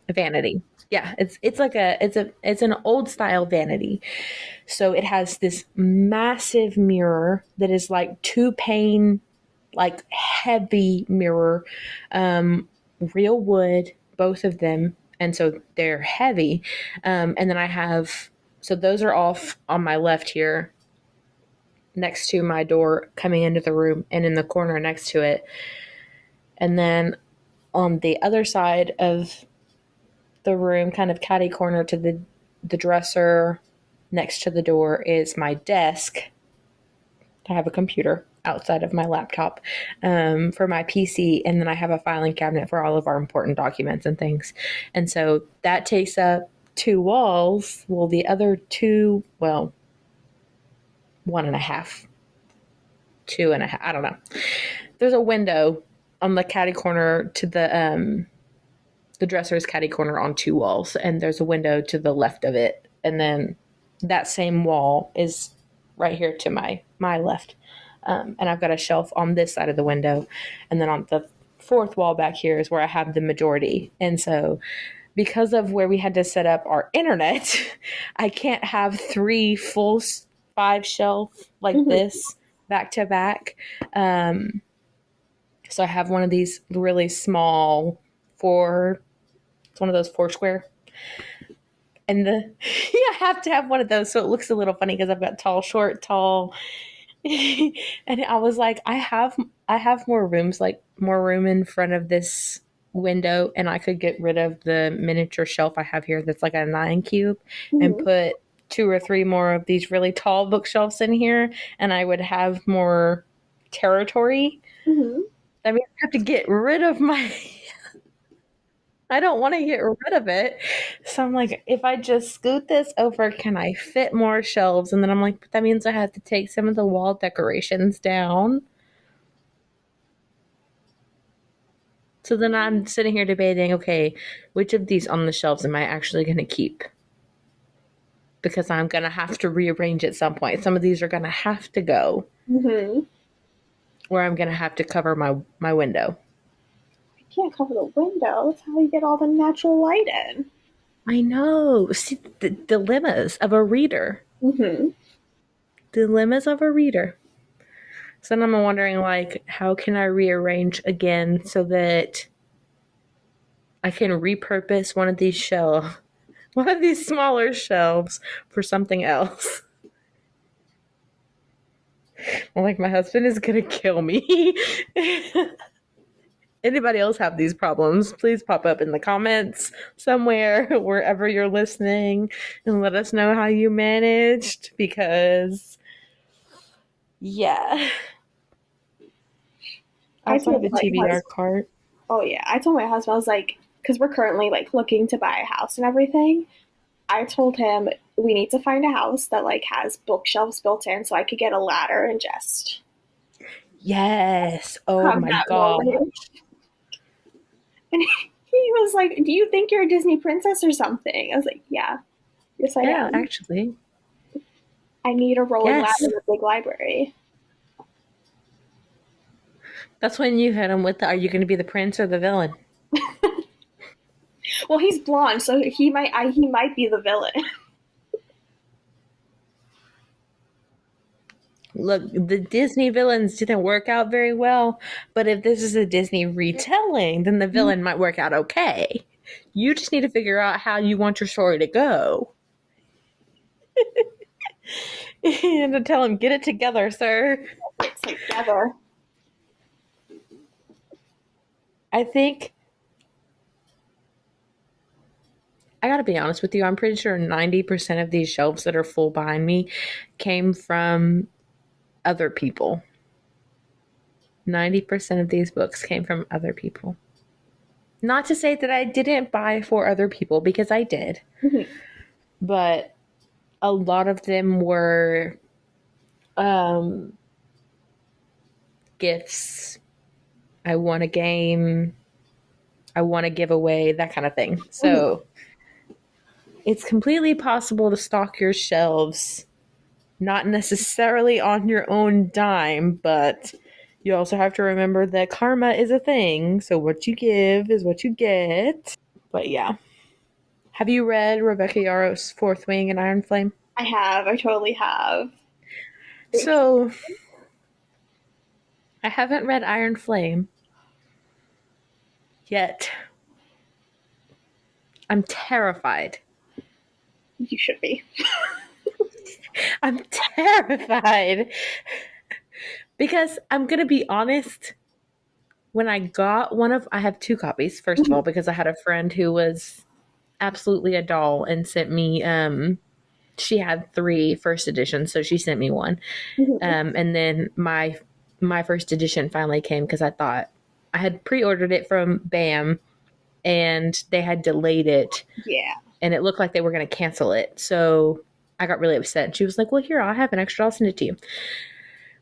A vanity. Yeah, it's an old style vanity. So it has this massive mirror that is like two pane, like heavy mirror, real wood, both of them, and so they're heavy. And then I have so those are off on my left here, next to my door coming into the room, and in the corner next to it, and then on the other side of the room, kind of catty corner to the dresser next to the door, is my desk. I have a computer outside of my laptop for my PC, and then I have a filing cabinet for all of our important documents and things. And so that takes up two walls. Well, the other two, well, one and a half, two and a half. I don't know. There's a window on the catty corner to the dresser's catty corner on two walls, and there's a window to the left of it, and then that same wall is right here to my left, and I've got a shelf on this side of the window, and then on the fourth wall back here is where I have the majority. And so because of where we had to set up our internet, I can't have three full five shelf like Mhm. this back to back. So I have one of these really small four. It's one of those four square. And the yeah, I have to have one of those so it looks a little funny because I've got tall, short, tall. And I was like, I have more rooms, like more room in front of this window, and I could get rid of the miniature shelf I have here that's like a 9 cube and Mhm. put two or three more of these really tall bookshelves in here, and I would have more territory. Mhm. I mean, I have to get rid of my I don't want to get rid of it. So I'm like, if I just scoot this over, can I fit more shelves? And then I'm like, but that means I have to take some of the wall decorations down. So then I'm sitting here debating, okay, which of these on the shelves am I actually going to keep? Because I'm going to have to rearrange at some point. Some of these are going to have to go, Mm-hmm. or I'm going to have to cover my window. I can't cover the window. That's how you get all the natural light in. I know. See, the dilemmas of a reader. Mm-hmm. Dilemmas of a reader. So then I'm wondering, like, how can I rearrange again so that I can repurpose one of these one of these smaller shelves for something else? Like, my husband is gonna kill me. Anybody else have these problems? Please pop up in the comments somewhere, wherever you're listening, and let us know how you managed. Because, yeah, I I also have told a my TBR husband, cart. oh yeah, I told my husband, I was like, because we're currently like looking to buy a house and everything. I told him we need to find a house that like has bookshelves built in so I could get a ladder and just Yes. Oh have my that god. moment. And he was like, "Do you think you're a Disney princess or something?" I was like, "Yeah, yes, I Yeah, am. actually. I need a rolling ladder Yes. in a big library." That's when you hit him with the, are you going to be the prince or the villain? Well, he's blonde, so he might be the villain. Look, the Disney villains didn't work out very well, but if this is a Disney retelling, then the villain might work out okay. You just need to figure out how you want your story to go. And to tell him, get it together, sir. It's together. I think, I gotta be honest with you, I'm pretty sure 90% of these shelves that are full behind me came from other people. 90% of these books came from other people. Not to say that I didn't buy for other people, because I did, Mm-hmm. but a lot of them were um, gifts. I won a game. I won a giveaway, that kind of thing. Mm-hmm. So it's completely possible to stock your shelves, not necessarily on your own dime, but you also have to remember that karma is a thing. So what you give is what you get. But yeah. Have you read Rebecca Yarros' Fourth Wing and Iron Flame? I have. I totally have. So I haven't read Iron Flame yet. I'm terrified. You should be. I'm terrified because I'm going to be honest. When I got I have two copies, first of all, because I had a friend who was absolutely a doll and sent me, she had 3 first editions, so she sent me one. Mm-hmm. And then my first edition finally came because I thought I had pre-ordered it from BAM and they had delayed it Yeah. and it looked like they were going to cancel it. So I got really upset. She was like, well, here, I'll have an extra. I'll send it to you.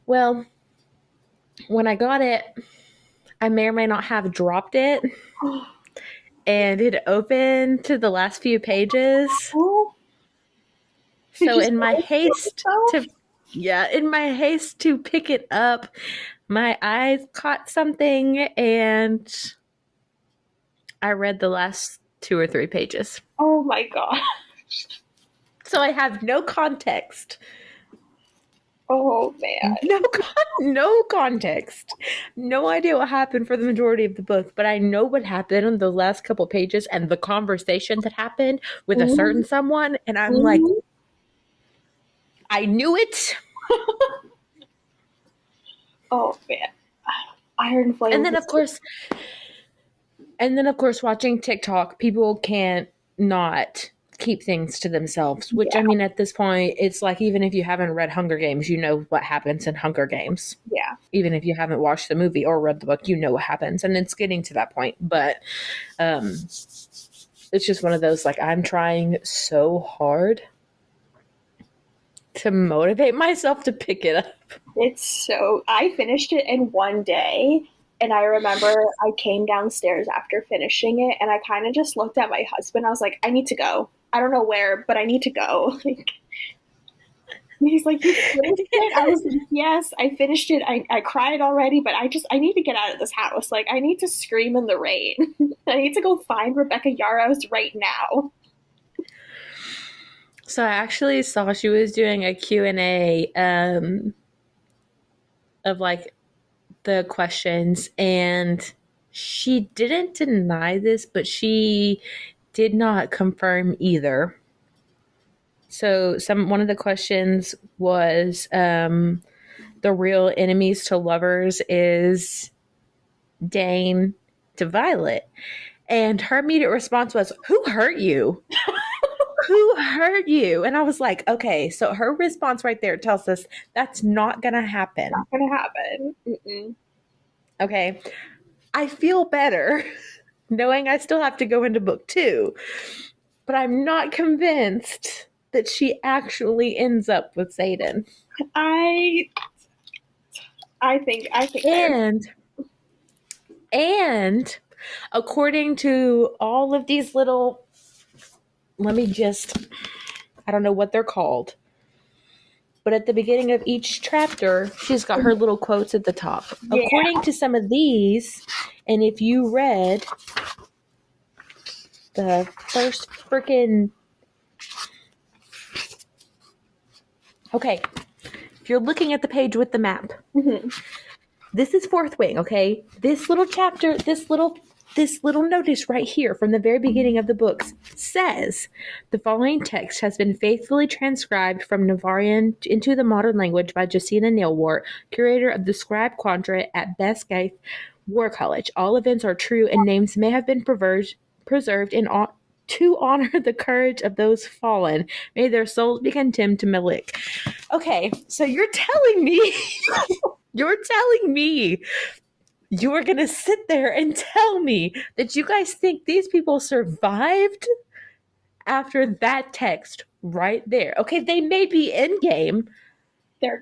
Well, when I got it, I may or may not have dropped it and it opened to the last few pages. Oh, did So you in my spoil it for haste yourself? to yeah, in my haste to pick it up, my eyes caught something and I read the last 2 or 3 pages. Oh my god. So I have no context. Oh man. No context. No idea what happened for the majority of the book, but I know what happened in the last couple pages and the conversation that happened with a Mm-hmm. certain someone and I'm like, Mm-hmm. I knew it. Oh man. Iron And Flame then was of course watching TikTok, people can't not keep things to themselves, which, Yeah. I mean, at this point, it's like, even if you haven't read Hunger Games, you know what happens in Hunger Games. Yeah. Even if you haven't watched the movie or read the book, you know what happens. And it's getting to that point. But it's just one of those, like, I'm trying so hard to motivate myself to pick it up. I finished it in one day. And I remember I came downstairs after finishing it and I kind of just looked at my husband. I was like, I need to go. I don't know where, but I need to go. Like, he's like, you finished it? I was like, yes, I finished it. I cried already, but I need to get out of this house. Like, I need to scream in the rain. I need to go find Rebecca Yarros right now. So I actually saw she was doing a Q&A of like the questions, and she didn't deny this, but she did not confirm either. So one of the questions was the real enemies to lovers is Dane to Violet. And her immediate response was, "Who hurt you? Who hurt you?" And I was like, okay, so her response right there tells us that's not going to happen. Not gonna happen. Mm-mm. Okay. I feel better knowing I still have to go into book 2, but I'm not convinced that she actually ends up with Xaden. I think And according to all of these little, I don't know what they're called, but at the beginning of each chapter, she's got her little quotes at the top. Yeah. According to some of these, and if you read the first freaking... Okay, if you're looking at the page with the map, this is Fourth Wing, okay? This little chapter, this little notice right here from the very beginning of the books says the following text has been faithfully transcribed from Navarian into the modern language by Jacina Nailwart, curator of the Scribe Quadrant at Besketh War College. All events are true and names may have been preserved to honor the courage of those fallen. May their souls be condemned to Malik. Okay, so you're telling me you're going to sit there and tell me that you guys think these people survived after that text right there? Okay, they may be in game, but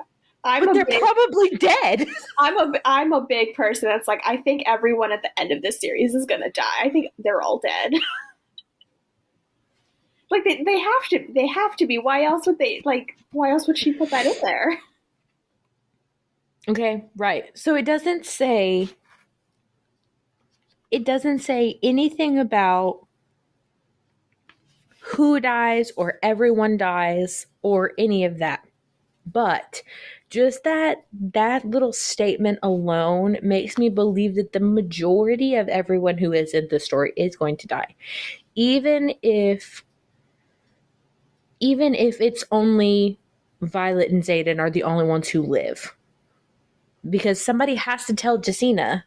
they're probably dead. I'm a big person that's like, I think everyone at the end of this series is gonna die. I think they're all dead. Like they have to be. Why else would she put that in there? Okay, right. So it doesn't say anything about who dies or everyone dies or any of that. But just that little statement alone makes me believe that the majority of everyone who is in the story is going to die. Even if it's only Violet and Xaden are the only ones who live. Because somebody has to tell Jacina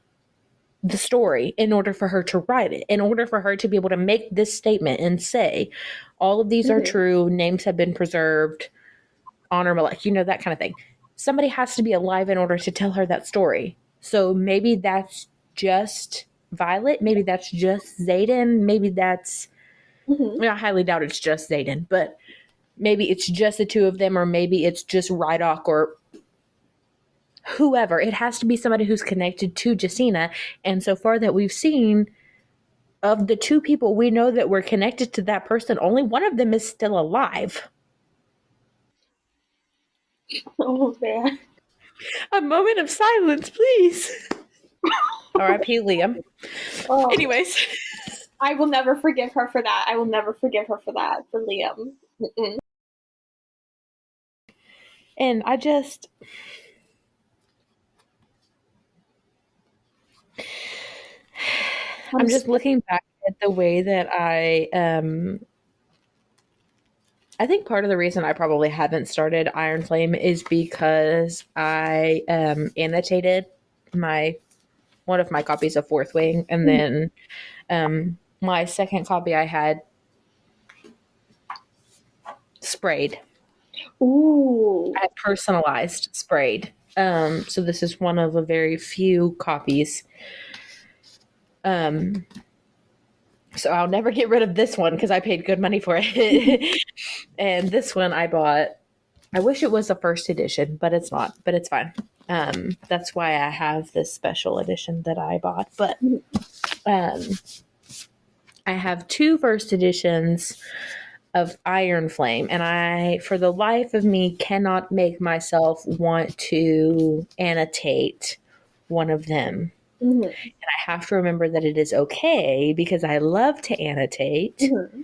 the story in order for her to write it, in order for her to be able to make this statement and say, all of these are true, names have been preserved, honor Malek, that kind of thing. Somebody has to be alive in order to tell her that story. So maybe that's just Violet, maybe that's just Xaden, maybe that's... I highly doubt it's just Xaden, but maybe it's just the two of them, or maybe it's just Rydok or whoever. It has to be somebody who's connected to Jacina. And so far that we've seen, of the two people we know that were connected to that person, only one of them is still alive. Oh man. A moment of silence, please. R.I.P. Liam. Oh. Anyways. I will never forgive her for that. I will never forgive her for that, for Liam. Mm-mm. And I'm just looking back at the way that I think part of the reason I probably haven't started Iron Flame is because I annotated one of my copies of Fourth Wing, and then my second copy I had sprayed. Ooh. I have personalized sprayed. So this is one of a very few copies. So I'll never get rid of this one because I paid good money for it. And this one I bought. I wish it was a first edition, but it's not. But it's fine. That's why I have this special edition that I bought. But I have 2 first editions of Iron Flame, and I, for the life of me, cannot make myself want to annotate one of them. Mm-hmm. And I have to remember that it is okay because I love to annotate. Mm-hmm.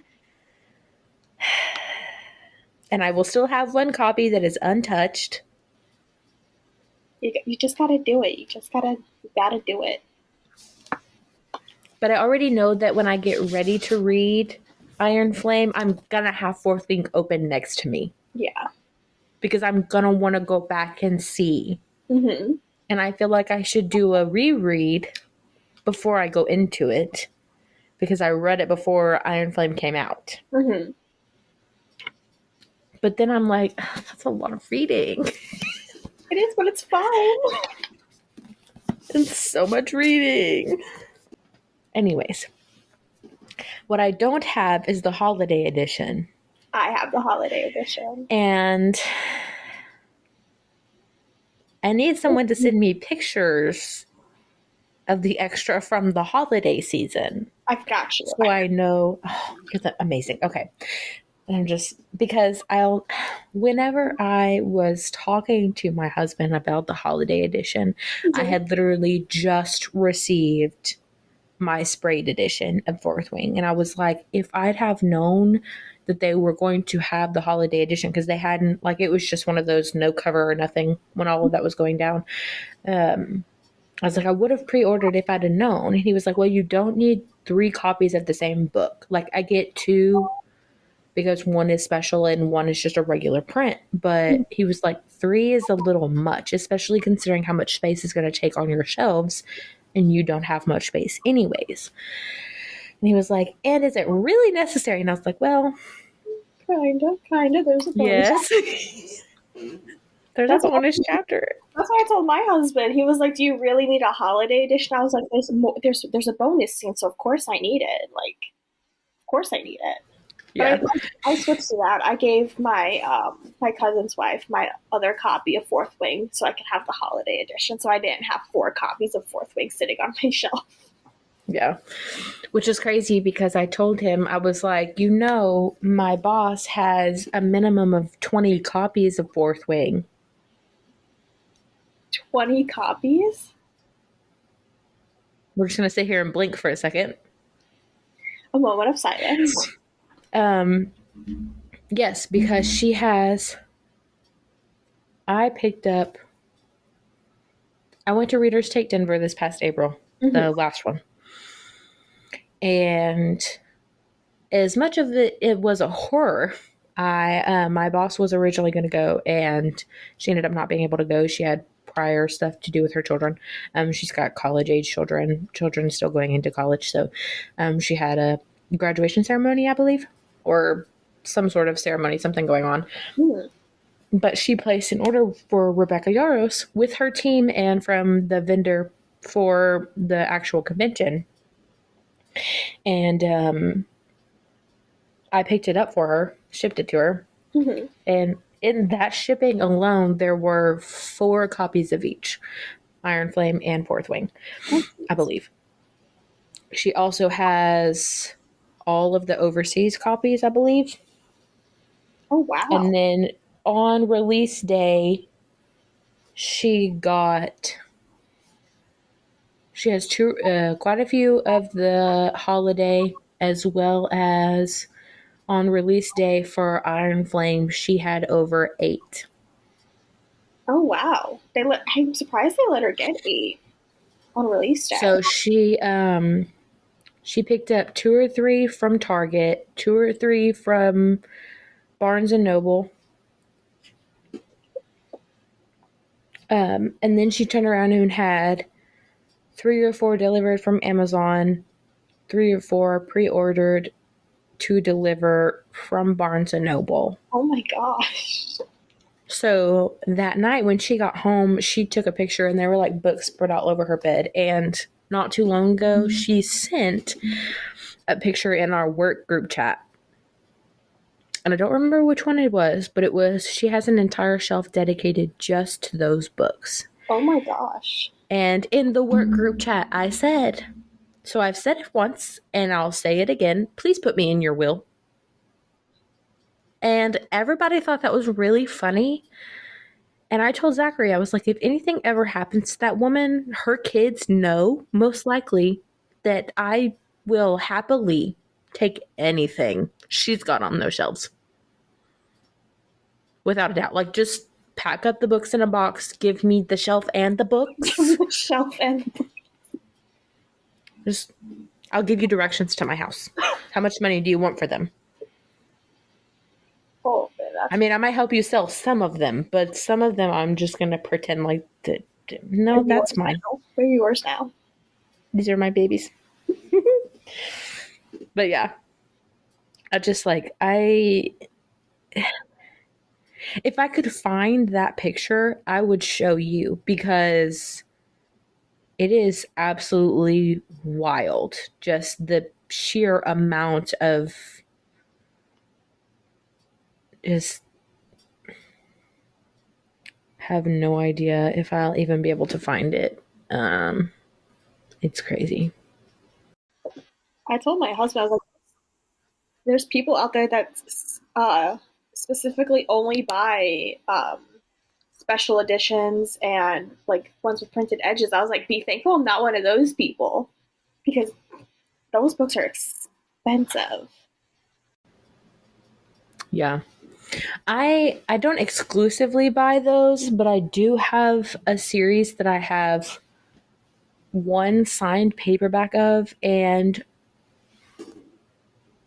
And I will still have one copy that is untouched. You just gotta do it. You gotta do it. But I already know that when I get ready to read Iron Flame, I'm gonna have Fourth Wing open next to me. Yeah. Because I'm gonna want to go back and see. Mm-hmm. And I feel like I should do a reread before I go into it. Because I read it before Iron Flame came out. Mm-hmm. But then I'm like, that's a lot of reading. It is, but it's fine. It's so much reading. Anyways, what I don't have is the holiday edition. I have the holiday edition. And I need someone to send me pictures of the extra from the holiday season. I've got you. So I know. Oh, that's amazing. Okay. And because whenever I was talking to my husband about the holiday edition, I had literally just received my sprayed edition of Fourth Wing. And I was like, if I'd have known that they were going to have the holiday edition, because they hadn't, like, it was just one of those no cover or nothing when all of that was going down. I was like, I would have pre-ordered if I'd have known. And he was like, well, you don't need 3 copies of the same book. Like, I get 2 because one is special and one is just a regular print. But he was like, 3 is a little much, especially considering how much space is going to take on your shelves, and you don't have much space anyways. And he was like, and is it really necessary? And I was like, well, kind of. There's a bonus. Yes. There's a bonus chapter. That's why I told my husband. He was like, "Do you really need a holiday edition?" I was like, "There's a bonus scene, so of course I need it. Like, of course I need it." Yeah. But I switched to that. I gave my my cousin's wife my other copy of Fourth Wing so I could have the holiday edition. So I didn't have 4 copies of Fourth Wing sitting on my shelf. Yeah. Which is crazy because I told him, I was like, my boss has a minimum of 20 copies of Fourth Wing. 20 copies? We're just going to sit here and blink for a second. A moment of silence. Yes, because she has. I went to Readers Take Denver this past April, the last one. And as much of it was a horror, my boss was originally going to go, and she ended up not being able to go. She had prior stuff to do with her children. She's got college-age children still going into college. So she had a graduation ceremony, I believe, or some sort of ceremony, something going on. But she placed an order for Rebecca Yaros with her team and from the vendor for the actual convention. And I picked it up for her, shipped it to her. And in that shipping alone, there were 4 copies of each, Iron Flame and Fourth Wing, I believe. She also has all of the overseas copies, I believe. Oh, wow. And then on release day, she has quite a few of the holiday, as well as on release day for Iron Flame, she had over 8. Oh, wow. I'm surprised they let her get 8 on release day. So she picked up 2 or 3 from Target, 2 or 3 from Barnes and Noble. And then she turned around and had 3 or 4 delivered from Amazon, 3 or 4 pre-ordered to deliver from Barnes & Noble. Oh my gosh. So that night when she got home, she took a picture and there were like books spread all over her bed. And not too long ago, she sent a picture in our work group chat. And I don't remember which one it was, but it was, she has an entire shelf dedicated just to those books. Oh my gosh. And in the work group chat, I said, so I've said it once and I'll say it again, please put me in your will. And everybody thought that was really funny. And I told Zachary, I was like, if anything ever happens to that woman, her kids know, most likely, that I will happily take anything she's got on those shelves. Without a doubt. Like, just pack up the books in a box, give me the shelf and the books. The shelf and the books. Just, I'll give you directions to my house. How much money do you want for them? Oh, I mean, I might help you sell some of them, but some of them I'm just going to pretend like, no, that's mine. They're yours now. These are my babies. But yeah, I just like, if I could find that picture, I would show you because it is absolutely wild. Just the sheer amount of just have no idea if I'll even be able to find it. It's crazy. I told my husband, I was like, there's people out there that specifically only buy special editions and like ones with printed edges. I was like, be thankful I'm not one of those people because those books are expensive. Yeah. I don't exclusively buy those, but I do have a series that I have one signed paperback of and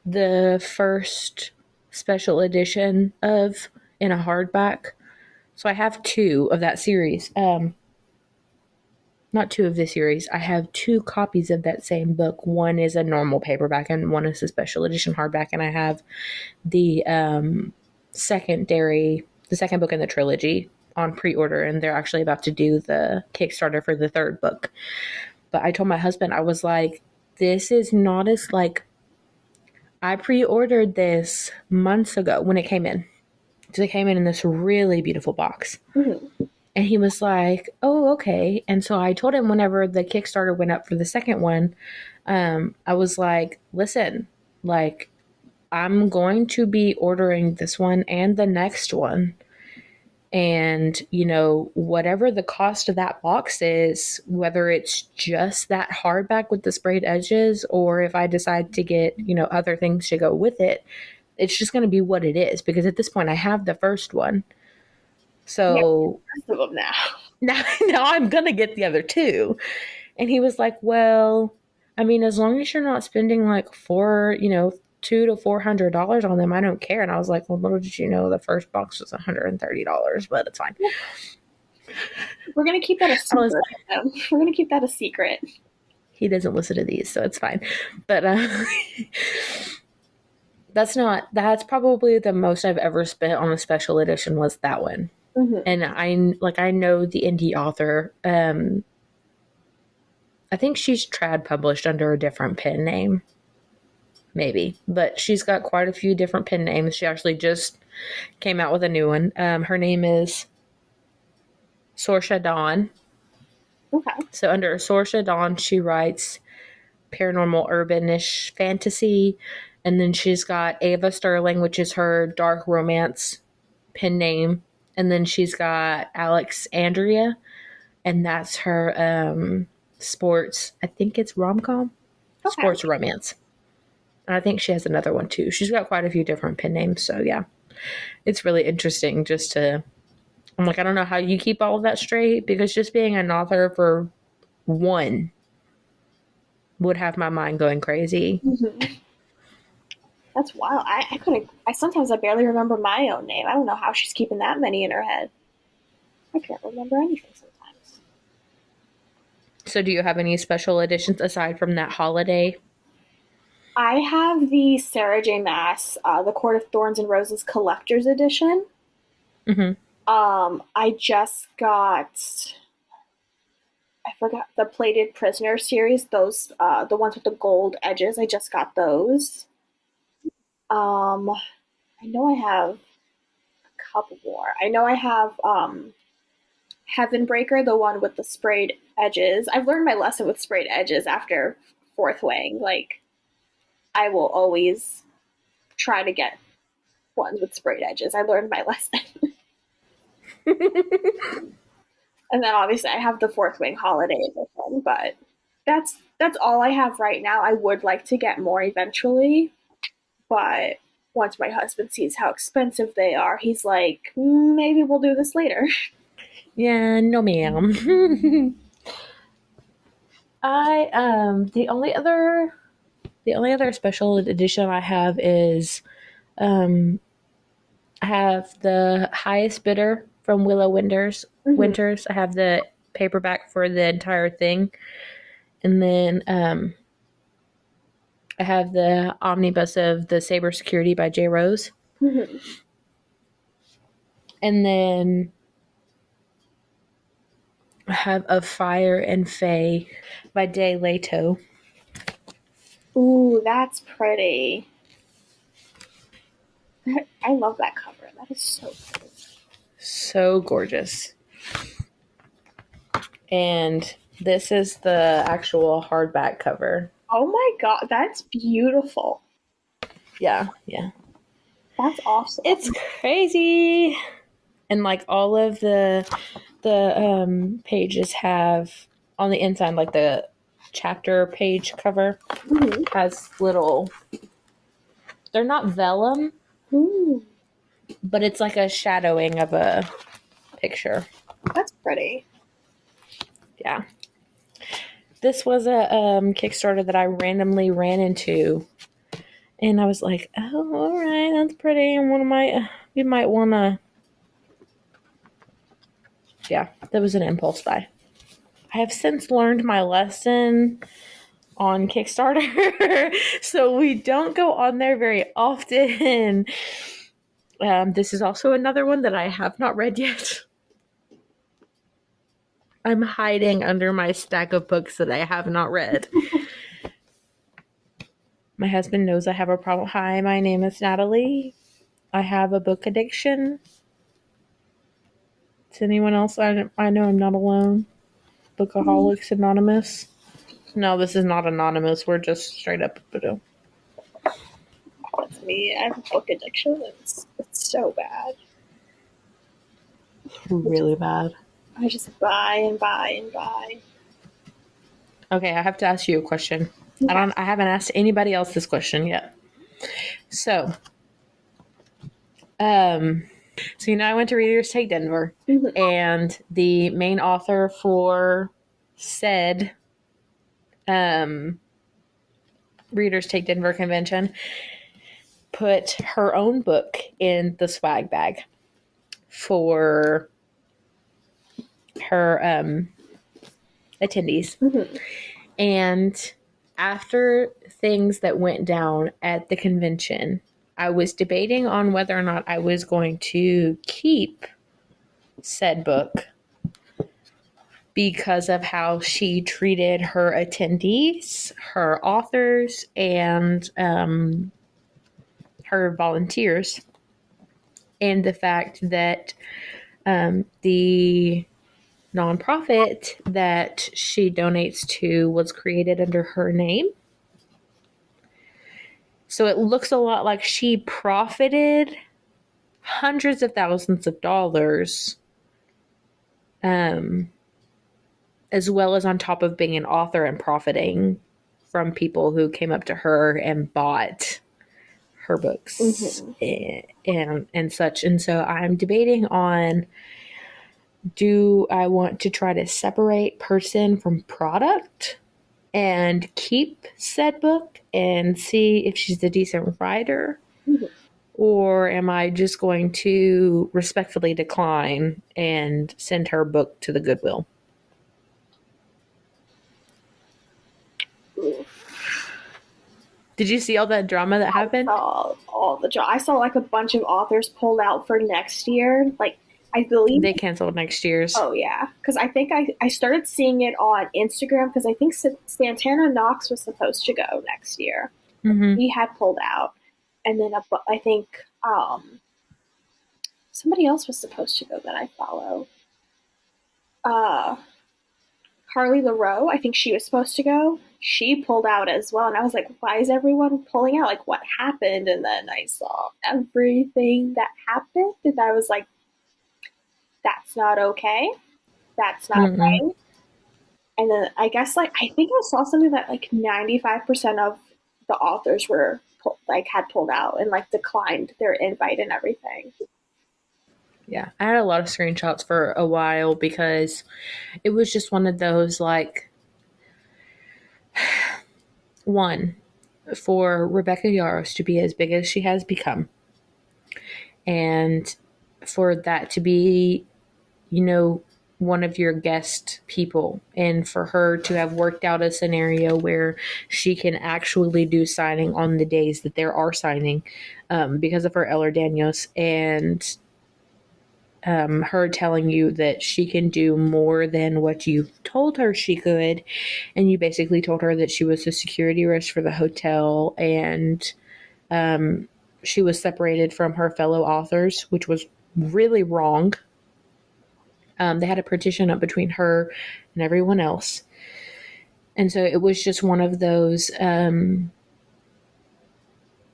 the first special edition of in a hardback. So I have two of that series. Not two of the series. I have two copies of that same book. One is a normal paperback and one is a special edition hardback. And I have the second book in the trilogy on pre-order, and they're actually about to do the Kickstarter for the third book. But I told my husband, I was like, this is not as like, I pre-ordered this months ago when it came in. So it came in this really beautiful box. Mm-hmm. And he was like, oh, okay. And so I told him whenever the Kickstarter went up for the second one, I was like, listen, like, I'm going to be ordering this one and the next one. And, you know, whatever the cost of that box is, whether it's just that hardback with the sprayed edges, or if I decide to get, you know, other things to go with it, it's just going to be what it is. Because at this point, I have the first one. So yeah, of them now. Now I'm going to get the other two. And he was like, well, I mean, as long as you're not spending like $200 to $400 on them, I don't care. And I was like, well, little did you know the first box was $130, but it's fine. We're going to keep that a secret. We're going to keep that a secret. He doesn't listen to these, so it's fine. But that's probably the most I've ever spent on a special edition was that one. Mm-hmm. And I know the indie author. I think she's trad published under a different pen name. Maybe. But she's got quite a few different pen names. She actually just came out with a new one. Her name is Saoirse Dawn. Okay. So under Saoirse Dawn, she writes paranormal urbanish fantasy. And then she's got Ava Sterling, which is her dark romance pen name. And then she's got Alex Andrea, and that's her sports. I think it's rom-com, okay. Sports romance. And I think she has another one too. She's got quite a few different pen names. So yeah, it's really interesting just to, I'm like, I don't know how you keep all of that straight, because just being an author for one would have my mind going crazy. Mm-hmm. That's wild. Sometimes I barely remember my own name. I don't know how she's keeping that many in her head. I can't remember anything sometimes. So do you have any special editions aside from that holiday? I have the Sarah J. Maas, The Court of Thorns and Roses Collector's Edition. Hmm. I just got, I forgot, the Plated Prisoner series, those, the ones with the gold edges. I just got those. Um, I know I have a couple more. I know I have Heaven Breaker, the one with the sprayed edges. I've learned my lesson with sprayed edges after Fourth Wing. Like, I will always try to get ones with sprayed edges. I learned my lesson. And then obviously I have the Fourth Wing Holiday Edition, but that's all I have right now. I would like to get more eventually, but once my husband sees how expensive they are, he's like, maybe we'll do this later. Yeah, no ma'am. I the only other special edition I have is um I have the Highest Bidder from Willow Winters. Mhm. Winters. I have the paperback for the entire thing, and then I have the omnibus of the Saber Security by J. Rose, Mhm. and then I have A Fire and Fae by Day Leto. Ooh, that's pretty. I love that cover. That is so pretty. So gorgeous. And this is the actual hardback cover. Oh my god, that's beautiful. Yeah, yeah. That's awesome. It's crazy. And like all of the pages have on the inside, like the chapter page cover Mhm. has little, they're not vellum, Ooh, but it's like a shadowing of a picture. that's pretty. Yeah. This was a Kickstarter that I randomly ran into, and I was like, "Oh, all right, that's pretty." And we might want to. Yeah, that was an impulse buy. I have since learned my lesson on Kickstarter, so we don't go on there very often. This is also another one that I have not read yet. I'm hiding under my stack of books that I have not read. My husband knows I have a problem. Hi, my name is Natalie. I have a book addiction. To anyone else, I know I'm not alone. Bookaholics Anonymous. No, this is not anonymous. We're just straight up. That's me. I have a book addiction. It's so bad. Really bad. I just buy and buy and buy. Okay, I have to ask you a question. Okay. I haven't asked anybody else this question yet. So, um, so you know I went to Readers Take Denver, Mhm. and the main author for said Readers Take Denver convention put her own book in the swag bag for her attendees. Mhm. And after things that went down at the convention, I was debating on whether or not I was going to keep said book because of how she treated her attendees, her authors, and her volunteers, and the fact that the nonprofit that she donates to was created under her name. So it looks a lot like she profited hundreds of thousands of dollars, um, as well as on top of being an author and profiting from people who came up to her and bought her books Mhm. and such. And so I'm debating on, do I want to try to separate person from product and keep said book and see if she's a decent writer? Mhm. Or am I just going to respectfully decline and send her book to the Goodwill? Oof. Did you see all that drama that happened? Saw all the I saw like a bunch of authors pulled out for next year. Like I believe. They canceled next year's. Oh yeah, because I think I started seeing it on Instagram because I think Santana Knox was supposed to go next year. Mm-hmm. He had pulled out, and then I think somebody else was supposed to go that I follow. Uh, Carly LaRoe, I think she was supposed to go. She pulled out as well, and I was like, "Why is everyone pulling out? Like, what happened?" And then I saw everything that happened, and I was like, "That's not okay. That's not Mm-mm. right." And then I guess like I think I saw something that like 95% of the authors were like had pulled out and like declined their invite and everything. Yeah, I had a lot of screenshots for a while because it was just one of those like one for Rebecca Yarros to be as big as she has become, and for that to be, you know, one of your guest people, and for her to have worked out a scenario where she can actually do signing on the days that there are signing because of her Eller Daniels, and her telling you that she can do more than what you told her she could. And you basically told her that she was a security risk for the hotel, and she was separated from her fellow authors, which was really wrong. They had a partition up between her and everyone else. And so it was just one of those.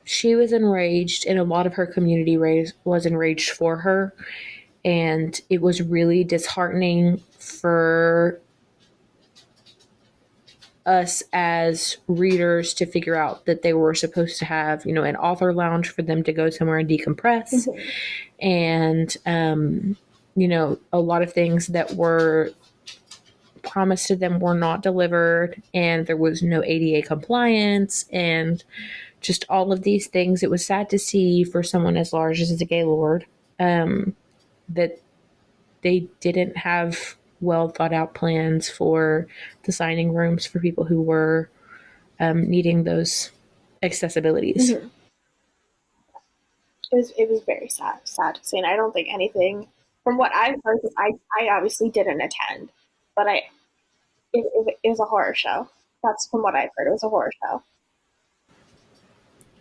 She was enraged, and a lot of her community was enraged for her. And it was really disheartening for us as readers to figure out that they were supposed to have, you know, an author lounge for them to go somewhere and decompress. Mm-hmm. And, you know, a lot of things that were promised to them were not delivered, and there was no ADA compliance, and just all of these things. It was sad to see for someone as large as the Gaylord that they didn't have well thought out plans for the signing rooms for people who were needing those accessibilities. Mm-hmm. It was very sad to see, and I don't think anything from what I've heard. Because I obviously didn't attend, but it was a horror show. That's from what I've heard. It was a horror show.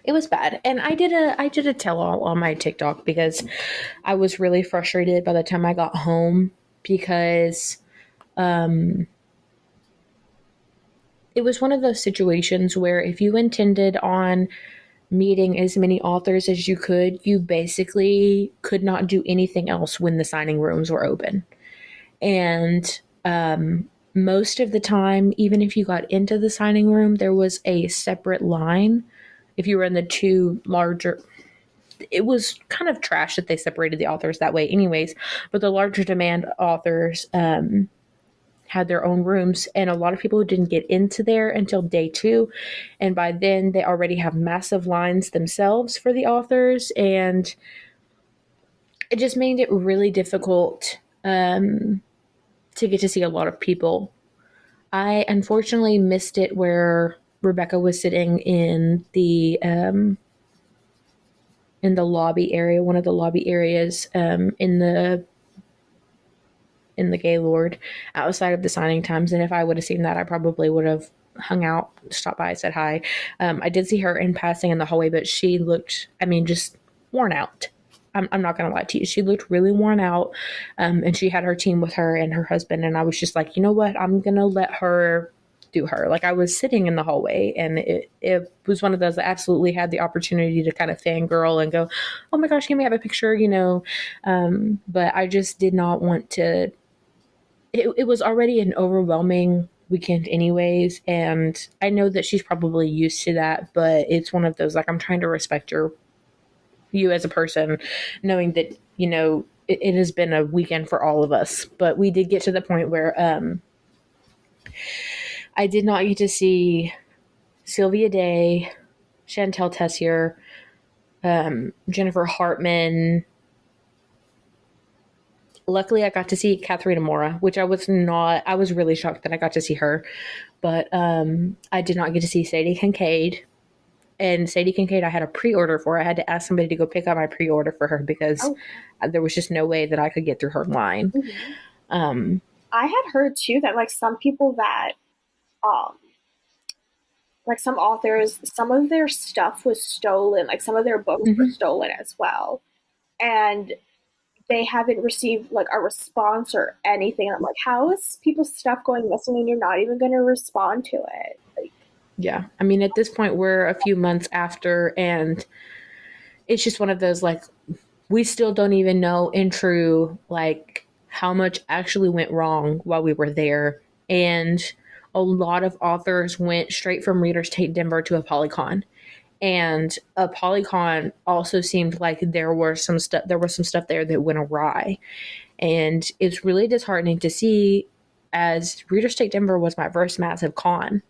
It was bad, and I did a tell all on my TikTok because I was really frustrated by the time I got home because it was one of those situations where if you intended on meeting as many authors as you could, you basically could not do anything else when the signing rooms were open. And most of the time, even if you got into the signing room, there was a separate line. If you were in the two larger, it was kind of trash that they separated the authors that way, anyways. But the larger demand authors had their own rooms, and a lot of people didn't get into there until day two. And by then, they already have massive lines themselves for the authors, and it just made it really difficult to get to see a lot of people. I unfortunately missed it where Rebecca was sitting in the lobby area, one of the lobby areas in the Gaylord outside of the signing times. And if I would have seen that, I probably would have hung out, stopped by, said hi. I did see her in passing in the hallway, but she looked, I mean, just worn out. I'm not going to lie to you. She looked really worn out. And she had her team with her and her husband. And I was just like, you know what? I'm going to let her do her. Like, I was sitting in the hallway, and it was one of those that absolutely had the opportunity to kind of fangirl and go, oh my gosh, can we have a picture, you know? But I just did not want to. It was already an overwhelming weekend anyways, and I know that she's probably used to that, but it's one of those, like, I'm trying to respect you as a person, knowing that, you know, it has been a weekend for all of us. But we did get to the point where I did not get to see Sylvia Day, Chantel Tessier, Jennifer Hartman. Luckily, I got to see Katharina Mora, which I was really shocked that I got to see her. But I did not get to see Sadie Kincaid. And Sadie Kincaid, I had a pre-order for. I had to ask somebody to go pick up my pre-order for her because there was just no way that I could get through her line. I had heard too that like some people that um like some authors, some of their stuff was stolen, like some of their books were stolen as well. And they haven't received like a response or anything. I'm like, how is people's stuff going missing and you're not even going to respond to it? Like, yeah. I mean, at this point, we're a few months after, and it's just one of those, like, we still don't even know in true, like, how much actually went wrong while we were there. And a lot of authors went straight from Readers Take Denver to a Polycon. And a Polycon also seemed like there was some stuff there that went awry. And it's really disheartening to see, as Readers Take Denver was my first massive con.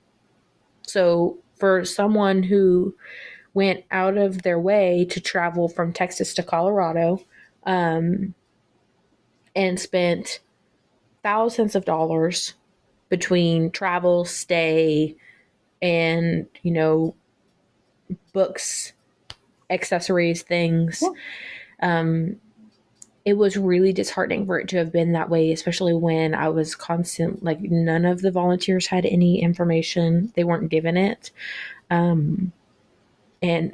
So for someone who went out of their way to travel from Texas to Colorado, and spent thousands of dollars between travel, stay, and, books, accessories, things. It was really disheartening for it to have been that way, especially when I was constant, like, none of the volunteers had any information. They weren't given it. And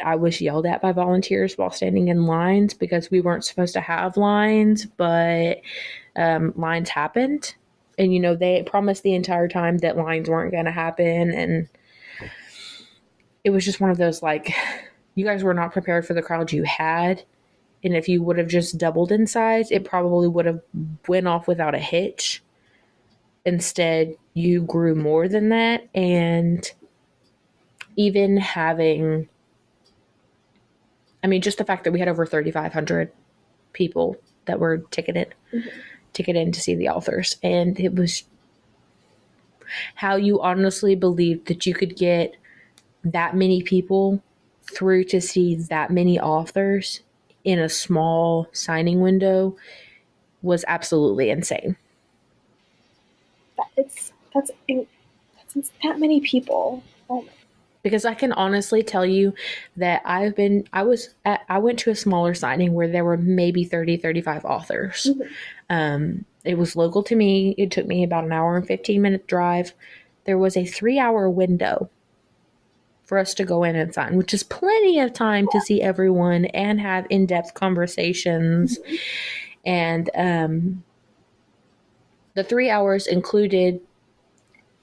I was yelled at by volunteers while standing in lines because we weren't supposed to have lines, but lines happened. And, they promised the entire time that lines weren't going to happen. And it was just one of those, like, you guys were not prepared for the crowd you had. And if you would have just doubled in size, it probably would have went off without a hitch. Instead, you grew more than that. And even having, I mean, just the fact that we had over 3,500 people that were ticketed in to see the authors. And it was how you honestly believed that you could get that many people through to see that many authors in a small signing window was absolutely insane. That's that many people. Oh my. Because I can honestly tell you that I went to a smaller signing where there were maybe 30, 35 authors. It was local to me. It took me about an hour and 15-minute drive. There was a 3-hour window for us to go in and sign, which is plenty of time to see everyone and have in-depth conversations. And the 3 hours included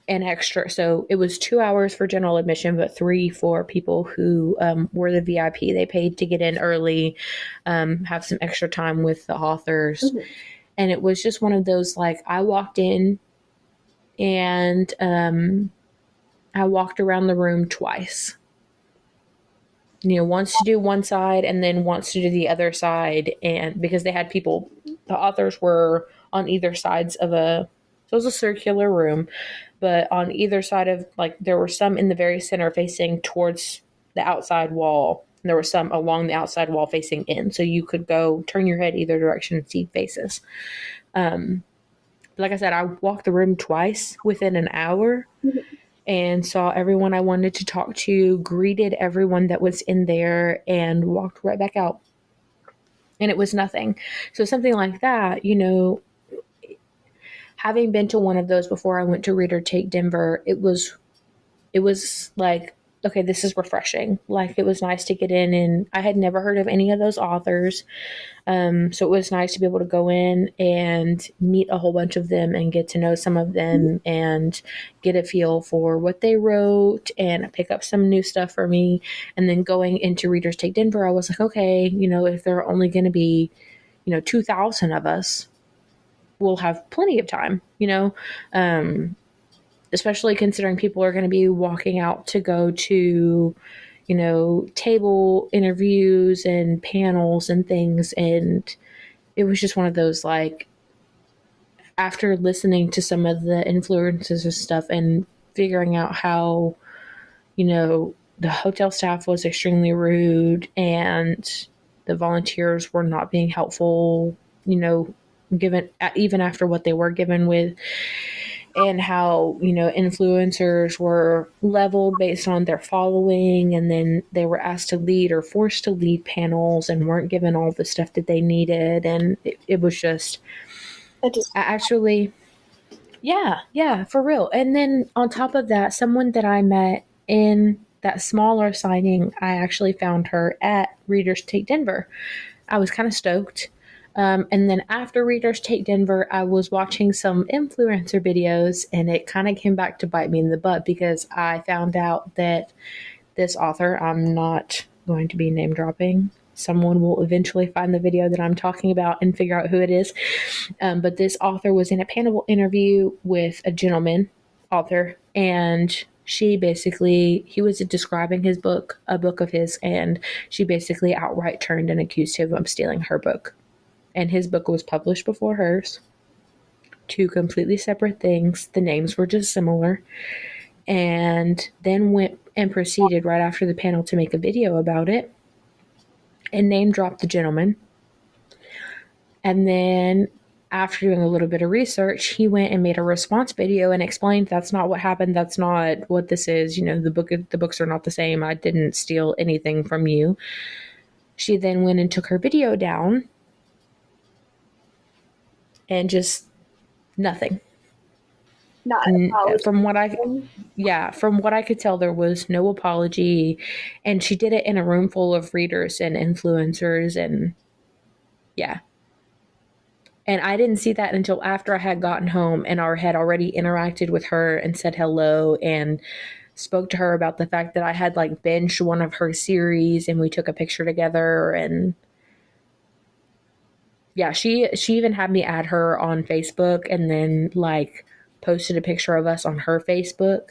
an extra, so it was 2 hours for general admission, but 3 for people who were the VIP. They paid to get in early, have some extra time with the authors. And it was just one of those, like, I walked in and I walked around the room twice. Once to do one side and then once to do the other side. And because they had people, the authors were on either sides of so it was a circular room, but on either side of, like, there were some in the very center facing towards the outside wall. And there were some along the outside wall facing in. So you could go turn your head either direction and see faces. Like I said, I walked the room twice within an hour and saw everyone I wanted to talk to, greeted everyone that was in there, and walked right back out. And it was nothing. So something like that, having been to one of those before I went to Reader Take Denver, it was like, okay, this is refreshing. Like, it was nice to get in, and I had never heard of any of those authors. So it was nice to be able to go in and meet a whole bunch of them and get to know some of them and get a feel for what they wrote and pick up some new stuff for me. And then going into Readers Take Denver, I was like, okay, if there are only going to be, 2,000 of us, we'll have plenty of time, especially considering people are going to be walking out to go to, table interviews and panels and things. And it was just one of those, like, after listening to some of the influences and stuff and figuring out how, the hotel staff was extremely rude and the volunteers were not being helpful, given, even after what they were given with, and how, influencers were leveled based on their following, and then they were asked to lead or forced to lead panels and weren't given all the stuff that they needed. And it was just, It just actually, yeah, for real. And then on top of that, someone that I met in that smaller signing, I actually found her at Readers Take Denver. I was kind of stoked. And then after Readers Take Denver, I was watching some influencer videos, and it kind of came back to bite me in the butt because I found out that this author, I'm not going to be name dropping. Someone will eventually find the video that I'm talking about and figure out who it is. But this author was in a panel interview with a gentleman author, and he was describing his book, a book of his, and she basically outright turned and accused him of stealing her book. And his book was published before hers. Two completely separate things. The names were just similar. And then went and proceeded right after the panel to make a video about it and name dropped the gentleman. And then after doing a little bit of research, he went and made a response video and explained that's not what happened. That's not what this is. The books are not the same. I didn't steal anything from you. She then went and took her video down and just nothing. not From what I could tell, there was no apology, and she did it in a room full of readers and influencers, and yeah. And I didn't see that until after I had gotten home and I had already interacted with her and said hello and spoke to her about the fact that I had like binged one of her series, and we took a picture together. And yeah, she even had me add her on Facebook, and then like posted a picture of us on her Facebook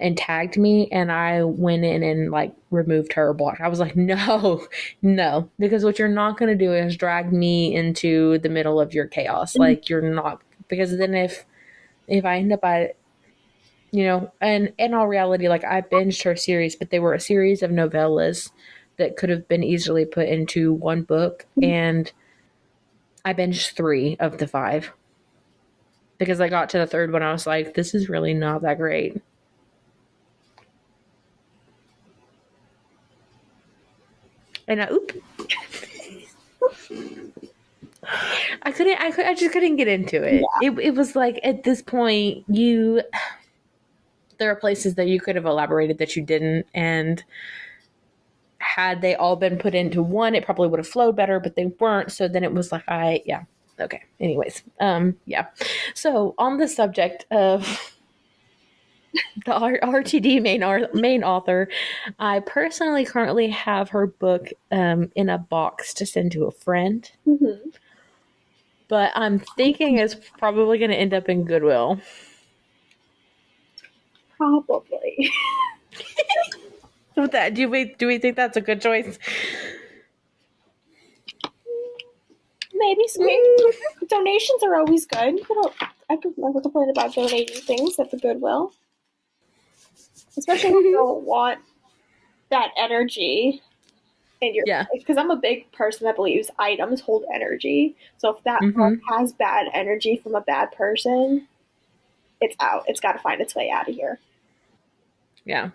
and tagged me, and I went in and like removed her or blocked. I was like, no, no, because what you're not going to do is drag me into the middle of your chaos. Like, you're not, because then if I end up and in all reality, like, I binged her series, but they were a series of novellas that could have been easily put into one book, and I binged 3 of the 5 because I got to the third one. I was like, this is really not that great. And I just couldn't get into it. Yeah. It was like, at this point, there are places that you could have elaborated that you didn't, and had they all been put into one, it probably would have flowed better, but they weren't. So then it was like, okay. Anyways, yeah. So on the subject of the RTD main author, I personally currently have her book in a box to send to a friend. Mm-hmm. But I'm thinking it's probably going to end up in Goodwill. Probably. With that, do we think that's a good choice? Maybe donations are always good. I could never complain about donating things at the Goodwill, especially when you don't want that energy in your life. Because I'm a big person that believes items hold energy. So if that book has bad energy from a bad person, it's out. It's got to find its way out of here. Yeah.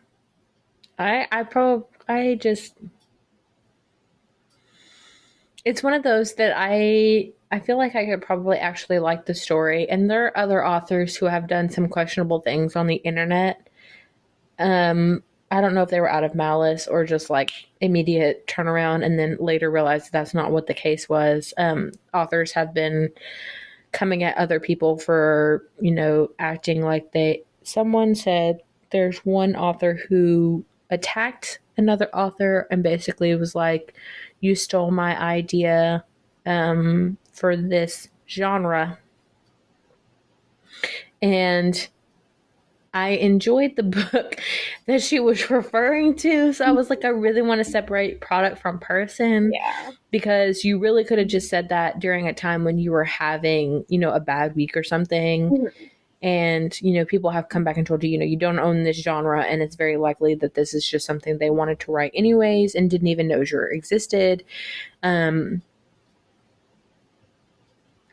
It's one of those that I feel like I could probably actually like the story. And there are other authors who have done some questionable things on the internet. I don't know if they were out of malice or just like immediate turnaround and then later realized that's not what the case was. Authors have been coming at other people for, acting like someone said there's one author who attacked another author and basically was like, you stole my idea for this genre. And I enjoyed the book that she was referring to. So I was like, I really want to separate product from person. Yeah. Because you really could have just said that during a time when you were having, a bad week or something. Mm-hmm. And, people have come back and told you, you don't own this genre. And it's very likely that this is just something they wanted to write anyways and didn't even know genre existed.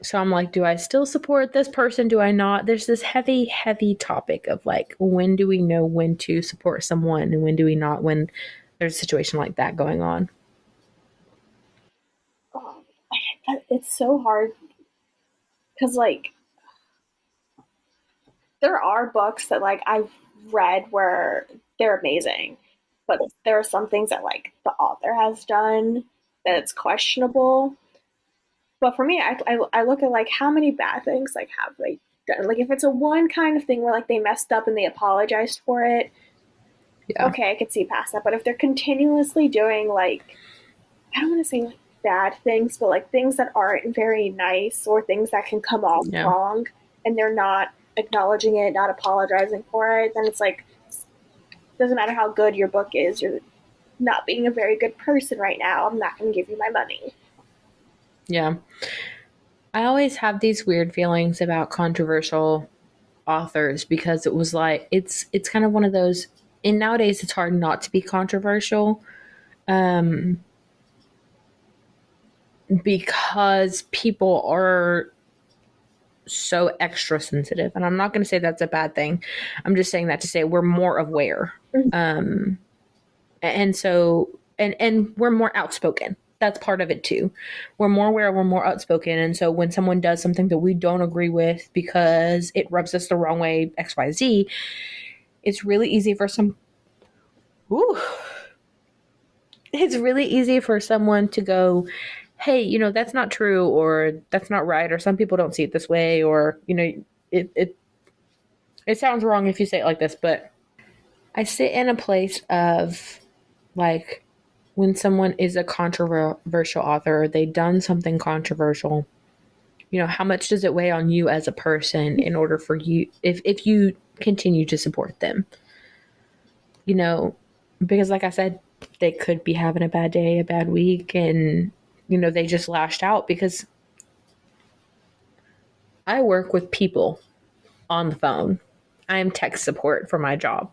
So I'm like, do I still support this person? Do I not? There's this heavy, heavy topic of like, when do we know when to support someone and when do we not when there's a situation like that going on? Oh, it's so hard because like there are books that like I've read where they're amazing, but there are some things that like the author has done that it's questionable. But for me, I look at like how many bad things like have they done. Like if it's a one kind of thing where like they messed up and they apologized for it, Yeah. okay, I could see past that. But if they're continuously doing like I don't want to say like bad things, but like things that aren't very nice or things that can come off Yeah. wrong, and they're not acknowledging it, not apologizing for it, then it's like doesn't matter how good your book is, you're not being a very good person right now. I'm not going to give you my money. Yeah. I always have these weird feelings about controversial authors because it was like it's kind of one of those, and nowadays it's hard not to be controversial because people are so extra sensitive, and I'm not going to say that's a bad thing. I'm just saying that to say we're more aware. And so and we're more outspoken. That's part of it too. We're more aware, we're more outspoken, and so when someone does something that we don't agree with because it rubs us the wrong way, XYZ, it's really easy for some ooh, it's really easy for someone to go, hey, that's not true, or that's not right, or some people don't see it this way, or it sounds wrong if you say it like this, but I sit in a place of like, when someone is a controversial author or they've done something controversial, how much does it weigh on you as a person in order for you, if you continue to support them? Because like I said, they could be having a bad day, a bad week, and they just lashed out. Because I work with people on the phone. I am tech support for my job.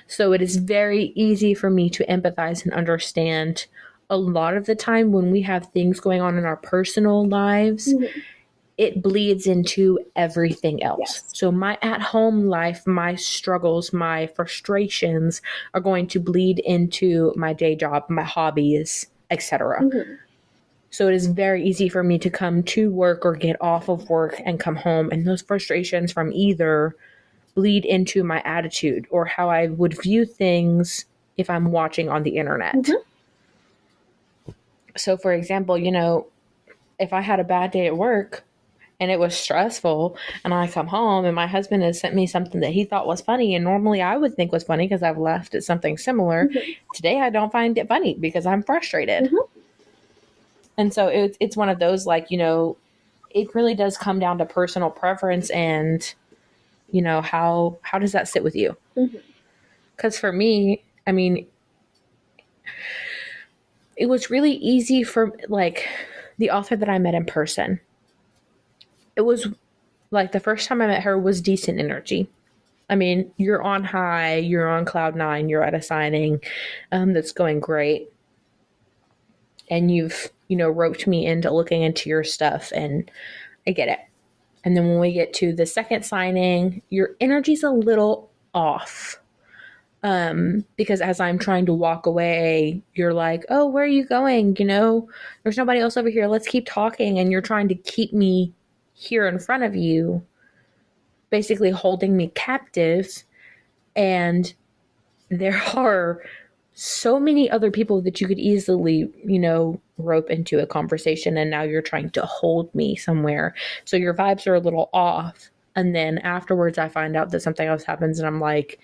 So it is very easy for me to empathize and understand. A lot of the time when we have things going on in our personal lives, Mm-hmm. it bleeds into everything else. Yes. So my at-home life, my struggles, my frustrations are going to bleed into my day job, my hobbies, etc. Mm-hmm. So it is very easy for me to come to work or get off of work and come home, and those frustrations from either bleed into my attitude or how I would view things if I'm watching on the internet. Mm-hmm. So, for example, if I had a bad day at work and it was stressful and I come home and my husband has sent me something that he thought was funny, and normally I would think was funny because I've laughed at something similar, Mm-hmm. today I don't find it funny because I'm frustrated. Mm-hmm. And so it's one of those, like, it really does come down to personal preference and, how does that sit with you? Mm-hmm. Because for me, I mean, it was really easy for like the author that I met in person. It was like the first time I met her was decent energy. I mean, you're on high, you're on cloud nine, you're at a signing that's going great. And you've, roped me into looking into your stuff, and I get it. And then when we get to the second signing, your energy's a little off. Because as I'm trying to walk away, you're like, oh, where are you going? There's nobody else over here. Let's keep talking. And you're trying to keep me here in front of you, basically holding me captive. And there are so many other people that you could easily, rope into a conversation. And now you're trying to hold me somewhere. So your vibes are a little off. And then afterwards, I find out that something else happens, and I'm like,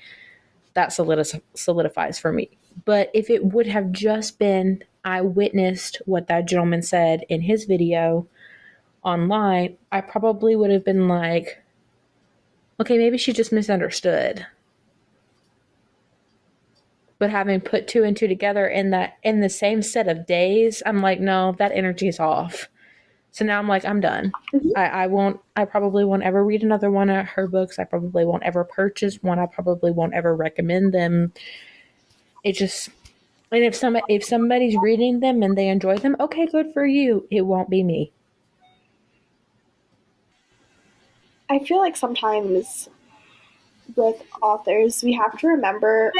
that solidifies for me. But if it would have just been, I witnessed what that gentleman said in his video online, I probably would have been like, okay, maybe she just misunderstood. But having put two and two together in the same set of days, I'm like, no, that energy is off. So now I'm like, I'm done. Mm-hmm. I probably won't ever read another one of her books. I probably won't ever purchase one. I probably won't ever recommend them. It just, and if somebody's reading them and they enjoy them, okay, good for you. It won't be me. I feel like sometimes with authors, we have to remember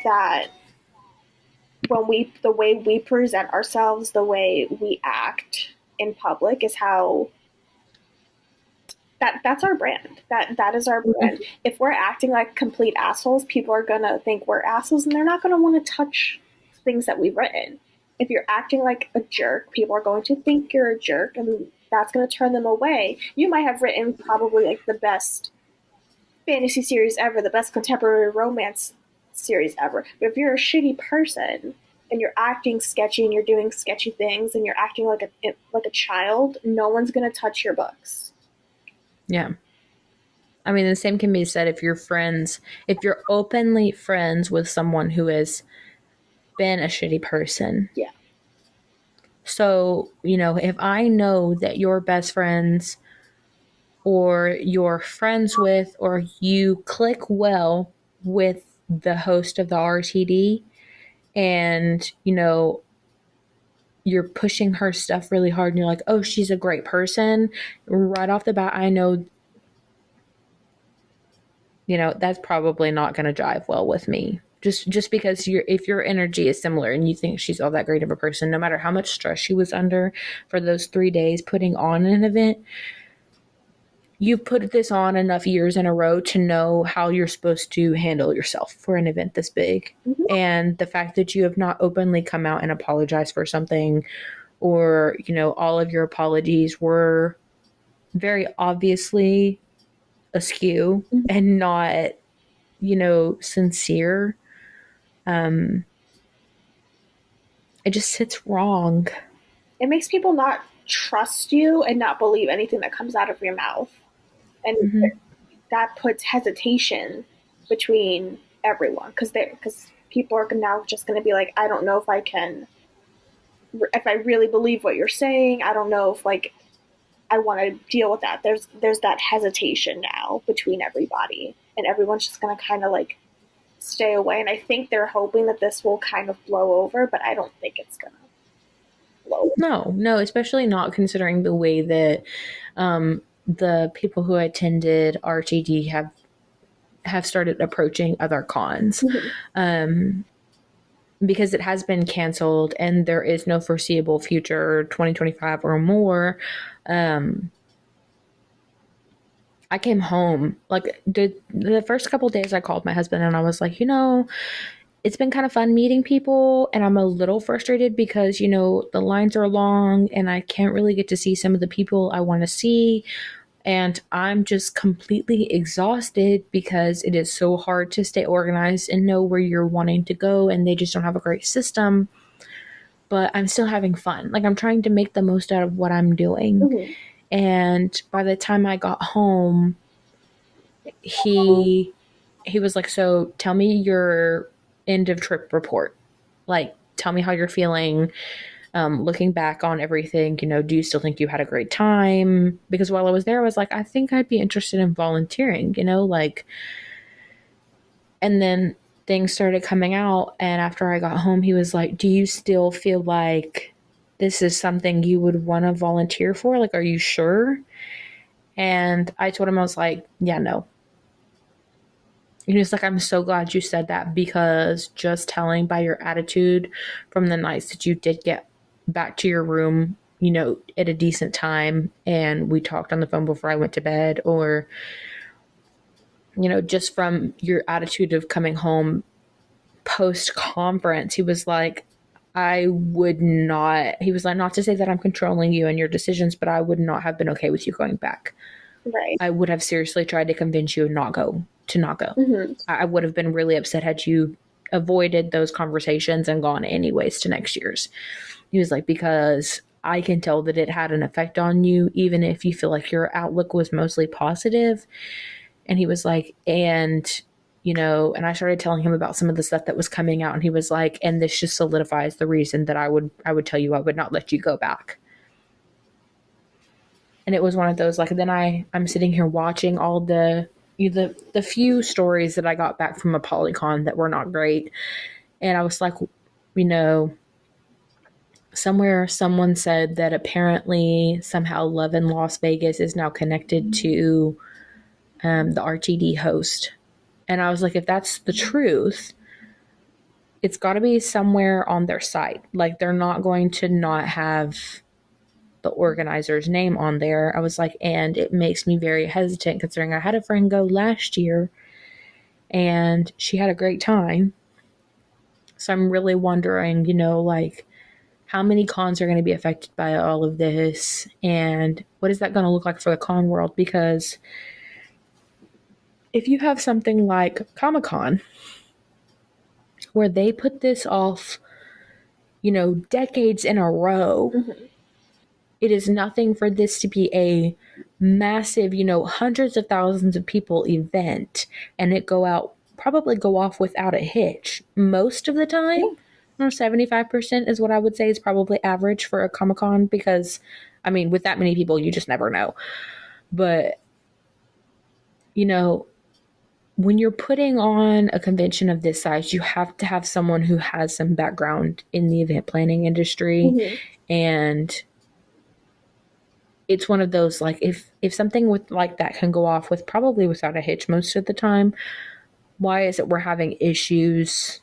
that the way we present ourselves, the way we act in public is how that's our brand. That is our brand. If we're acting like complete assholes, people are gonna think we're assholes, and they're not gonna want to touch things that we've written. If you're acting like a jerk, people are going to think you're a jerk, and that's gonna turn them away. You might have written probably like the best fantasy series ever, the best contemporary romance series ever. But if you're a shitty person and you're acting sketchy and you're doing sketchy things and you're acting like a child, no one's gonna touch your books. Yeah. I mean, the same can be said if you're openly friends with someone who has been a shitty person. Yeah. So, if I know that your best friends or you're friends with or you click well with the host of the RTD and, you're pushing her stuff really hard and you're like, oh, she's a great person. Right off the bat, I know, that's probably not going to jive well with me. Just because if your energy is similar and you think she's all that great of a person, no matter how much stress she was under for those 3 days putting on an event, you've put this on enough years in a row to know how you're supposed to handle yourself for an event this big. Mm-hmm. And the fact that you have not openly come out and apologized for something, or, all of your apologies were very obviously askew Mm-hmm. and not, sincere. It just sits wrong. It makes people not trust you and not believe anything that comes out of your mouth. And Mm-hmm. that puts hesitation between everyone because people are now just going to be like, I don't know if I really believe what you're saying. I don't know if like I want to deal with that. There's that hesitation now between everybody, and everyone's just going to kind of like stay away. And I think they're hoping that this will kind of blow over, but I don't think it's going to blow over. No, especially not considering the way that the people who attended RTD have started approaching other cons. Mm-hmm. Because it has been canceled and there is no foreseeable future 2025 or more. I came home like the first couple of days. I called my husband and I was like, it's been kind of fun meeting people, and I'm a little frustrated because the lines are long and I can't really get to see some of the people I want to see. And I'm just completely exhausted because it is so hard to stay organized and know where you're wanting to go, and they just don't have a great system. But I'm still having fun. Like, I'm trying to make the most out of what I'm doing. Mm-hmm. And by the time I got home, he was like, so tell me your end of trip report. Like, tell me how you're feeling. Looking back on everything, do you still think you had a great time? Because while I was there, I was like, I think I'd be interested in volunteering, and then things started coming out. And after I got home, he was like, do you still feel like this is something you would want to volunteer for? Like, are you sure? And I told him, I was like, yeah, no. And he was like, I'm so glad you said that, because just telling by your attitude from the nights that you did get back to your room, at a decent time, and we talked on the phone before I went to bed, or, just from your attitude of coming home post conference, he was like, not to say that I'm controlling you and your decisions, but I would not have been okay with you going back. Right. I would have seriously tried to convince you to not go. Mm-hmm. I would have been really upset had you avoided those conversations and gone anyways to next year's. He was like, because I can tell that it had an effect on you, even if you feel like your outlook was mostly positive. And he was like, and I started telling him about some of the stuff that was coming out, and he was like, and this just solidifies the reason that I would tell you I would not let you go back. And it was one of those, like, then I'm sitting here watching all the few stories that I got back from a Polycon that were not great. And I was like, somewhere someone said that apparently somehow Love in Las Vegas is now connected to the RTD host. And I was like, if that's the truth, it's got to be somewhere on their site. Like, they're not going to not have the organizer's name on there. I was like, and it makes me very hesitant considering I had a friend go last year and she had a great time. So I'm really wondering, like, how many cons are going to be affected by all of this and what is that going to look like for the con world? Because if you have something like Comic-Con where they put this off, decades in a row, it is nothing for this to be a massive, hundreds of thousands of people event and it probably go off without a hitch most of the time. 75% is what I would say is probably average for a Comic-Con because, I mean, with that many people, you just never know. But, when you're putting on a convention of this size, you have to have someone who has some background in the event planning industry. And it's one of those, like, if something with like that can go off with probably without a hitch most of the time, why is it we're having issues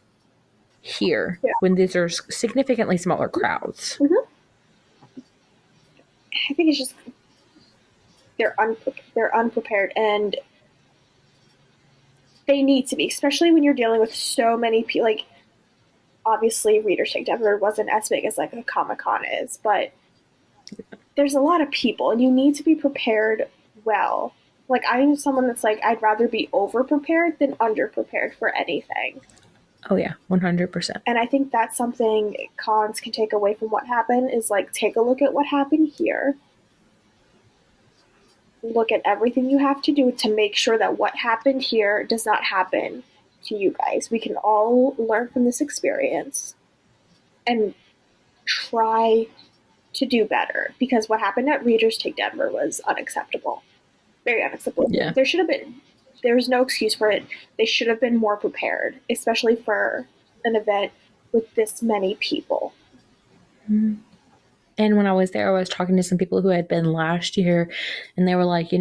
here when these are significantly smaller crowds? I think it's just they're unprepared, and they need to be, especially when you're dealing with so many people. Like, obviously, Readers Take Denver wasn't as big as like a Comic-Con is, but there's a lot of people, and you need to be prepared well. Like, I'm someone that's like, I'd rather be over prepared than under prepared for anything. Oh yeah, 100%. And I think that's something cons can take away from what happened is like, take a look at what happened here. Look at everything you have to do to make sure that what happened here does not happen to you guys. We can all learn from this experience and try to do better, because what happened at Readers Take Denver was unacceptable. Very unacceptable. Yeah. There's no excuse for it. They should have been more prepared, especially for an event with this many people. Mm-hmm. And when I was there, I was talking to some people who had been last year, and they were like,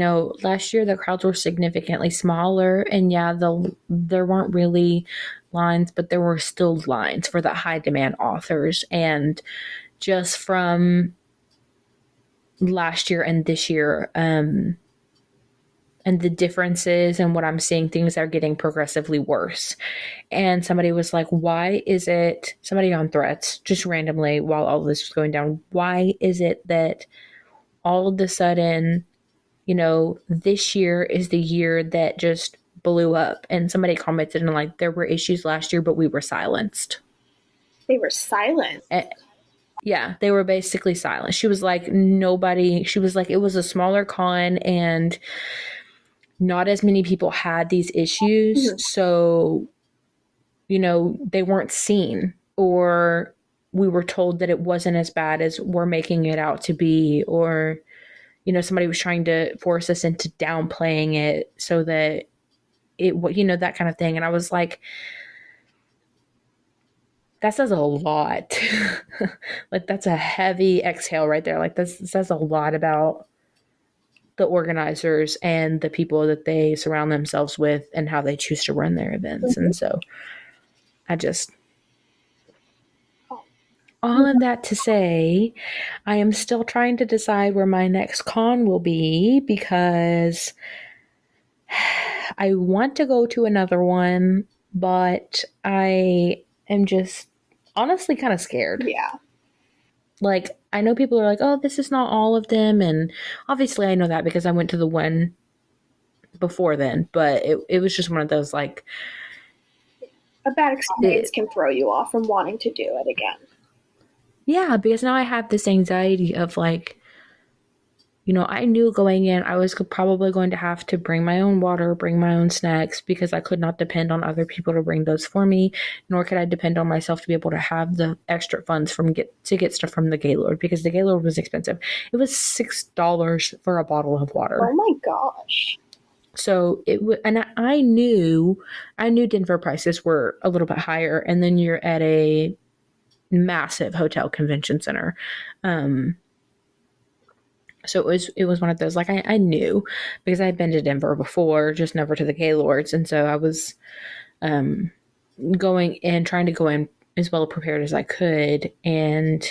last year the crowds were significantly smaller, and yeah, there weren't really lines, but there were still lines for the high demand authors. And just from last year and this year, and the differences and what I'm seeing, things are getting progressively worse. And somebody was like, why is it, somebody on Threads, just randomly while all this was going down, why is it that all of a sudden, this year is the year that just blew up? And somebody commented and like, there were issues last year, but we were silenced. They were silent. Yeah, they were basically silent. She was like, she was like, it was a smaller con and not as many people had these issues. So, they weren't seen, or we were told that it wasn't as bad as we're making it out to be, or, somebody was trying to force us into downplaying it so that it, that kind of thing. And I was like, that says a lot. Like, that's a heavy exhale right there. Like, that says a lot about the organizers and the people that they surround themselves with and how they choose to run their events. And so all of that to say, I am still trying to decide where my next con will be, because I want to go to another one, but I am just honestly kind of scared. Yeah. Like, I know people are like, oh, this is not all of them. And obviously I know that because I went to the one before then, but it was just one of those, like, a bad experience can throw you off from wanting to do it again. Yeah, because now I have this anxiety of like, I knew going in I was probably going to have to bring my own water, bring my own snacks, because I could not depend on other people to bring those for me, nor could I depend on myself to be able to have the extra funds to get stuff from the Gaylord, because the Gaylord was expensive. It was $6 for a bottle of water. Oh my gosh. So and I knew Denver prices were a little bit higher, and then you're at a massive hotel convention center. So it was one of those, like, I knew because I had been to Denver before, just never to the Gaylords. And so I was going in, trying to go in as well prepared as I could. And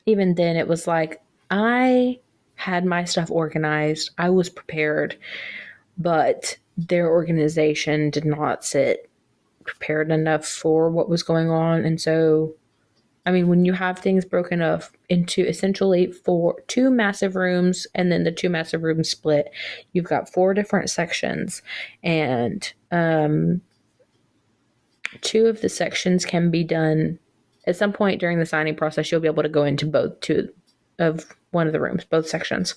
even then, it was like I had my stuff organized, I was prepared, but their organization did not sit prepared enough for what was going on. And so, I mean, when you have things broken up into essentially two massive rooms and then the two massive rooms split, you've got four different sections, and two of the sections can be done at some point during the signing process. You'll be able to go into two of one of the rooms, both sections,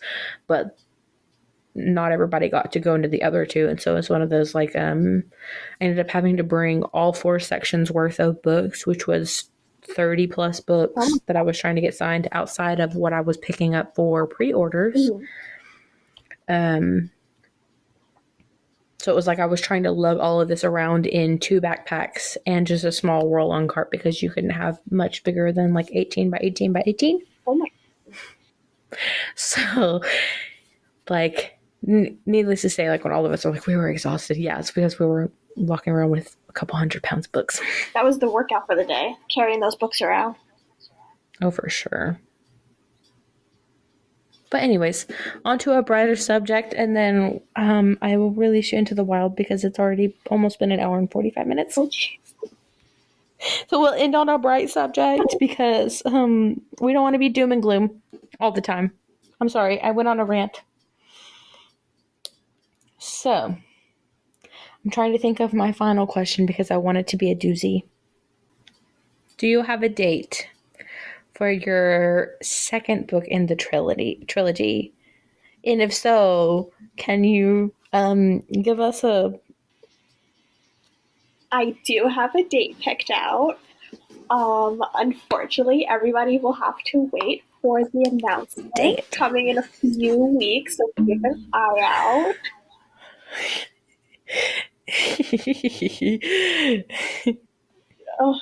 but not everybody got to go into the other two. And so it's one of those, like, I ended up having to bring all four sections worth of books, which was 30 plus books that I was trying to get signed outside of what I was picking up for pre-orders. So it was like I was trying to lug all of this around in two backpacks and just a small roll-on cart, because you couldn't have much bigger than like 18 by 18 by 18. Oh my. So, like, needless to say, like, when all of us were like, we were exhausted. Yeah, it's because we were walking around with a couple 100 pounds of books. That was the workout for the day, carrying those books around. Oh, for sure. But anyways, on to a brighter subject, and then I will release you into the wild because it's already almost been an hour and 45 minutes. Oh, so we'll end on a bright subject because we don't want to be doom and gloom all the time. I'm sorry, I went on a rant. So, I'm trying to think of my final question because I want it to be a doozy. Do you have a date for your second book in the trilogy? And if so, can you give us a... I do have a date picked out. Unfortunately, everybody will have to wait for the announcement coming in a few weeks, so keep an eye out. Oh,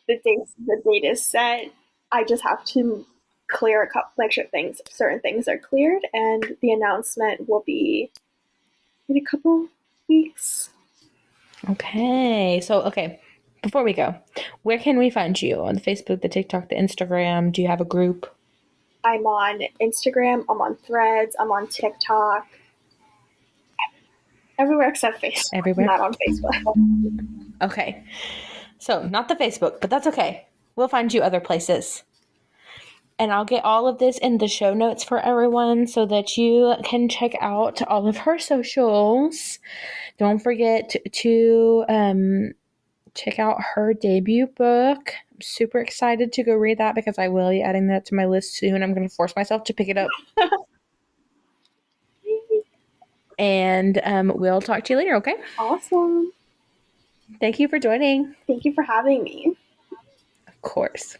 the date is set. I just have to clear a couple, make sure certain things are cleared, and the announcement will be in a couple weeks. Okay, before we go, where can we find you? On the Facebook, the TikTok, the Instagram? Do you have a group? I'm on Instagram, I'm on Threads, I'm on TikTok. Everywhere except Facebook. Everywhere? Not on Facebook. Okay. So, not the Facebook, but that's okay. We'll find you other places. And I'll get all of this in the show notes for everyone so that you can check out all of her socials. Don't forget to check out her debut book. I'm super excited to go read that because I will be adding that to my list soon. I'm going to force myself to pick it up. And we'll talk to you later, okay? Awesome. Thank you for joining. Thank you for having me. Of course.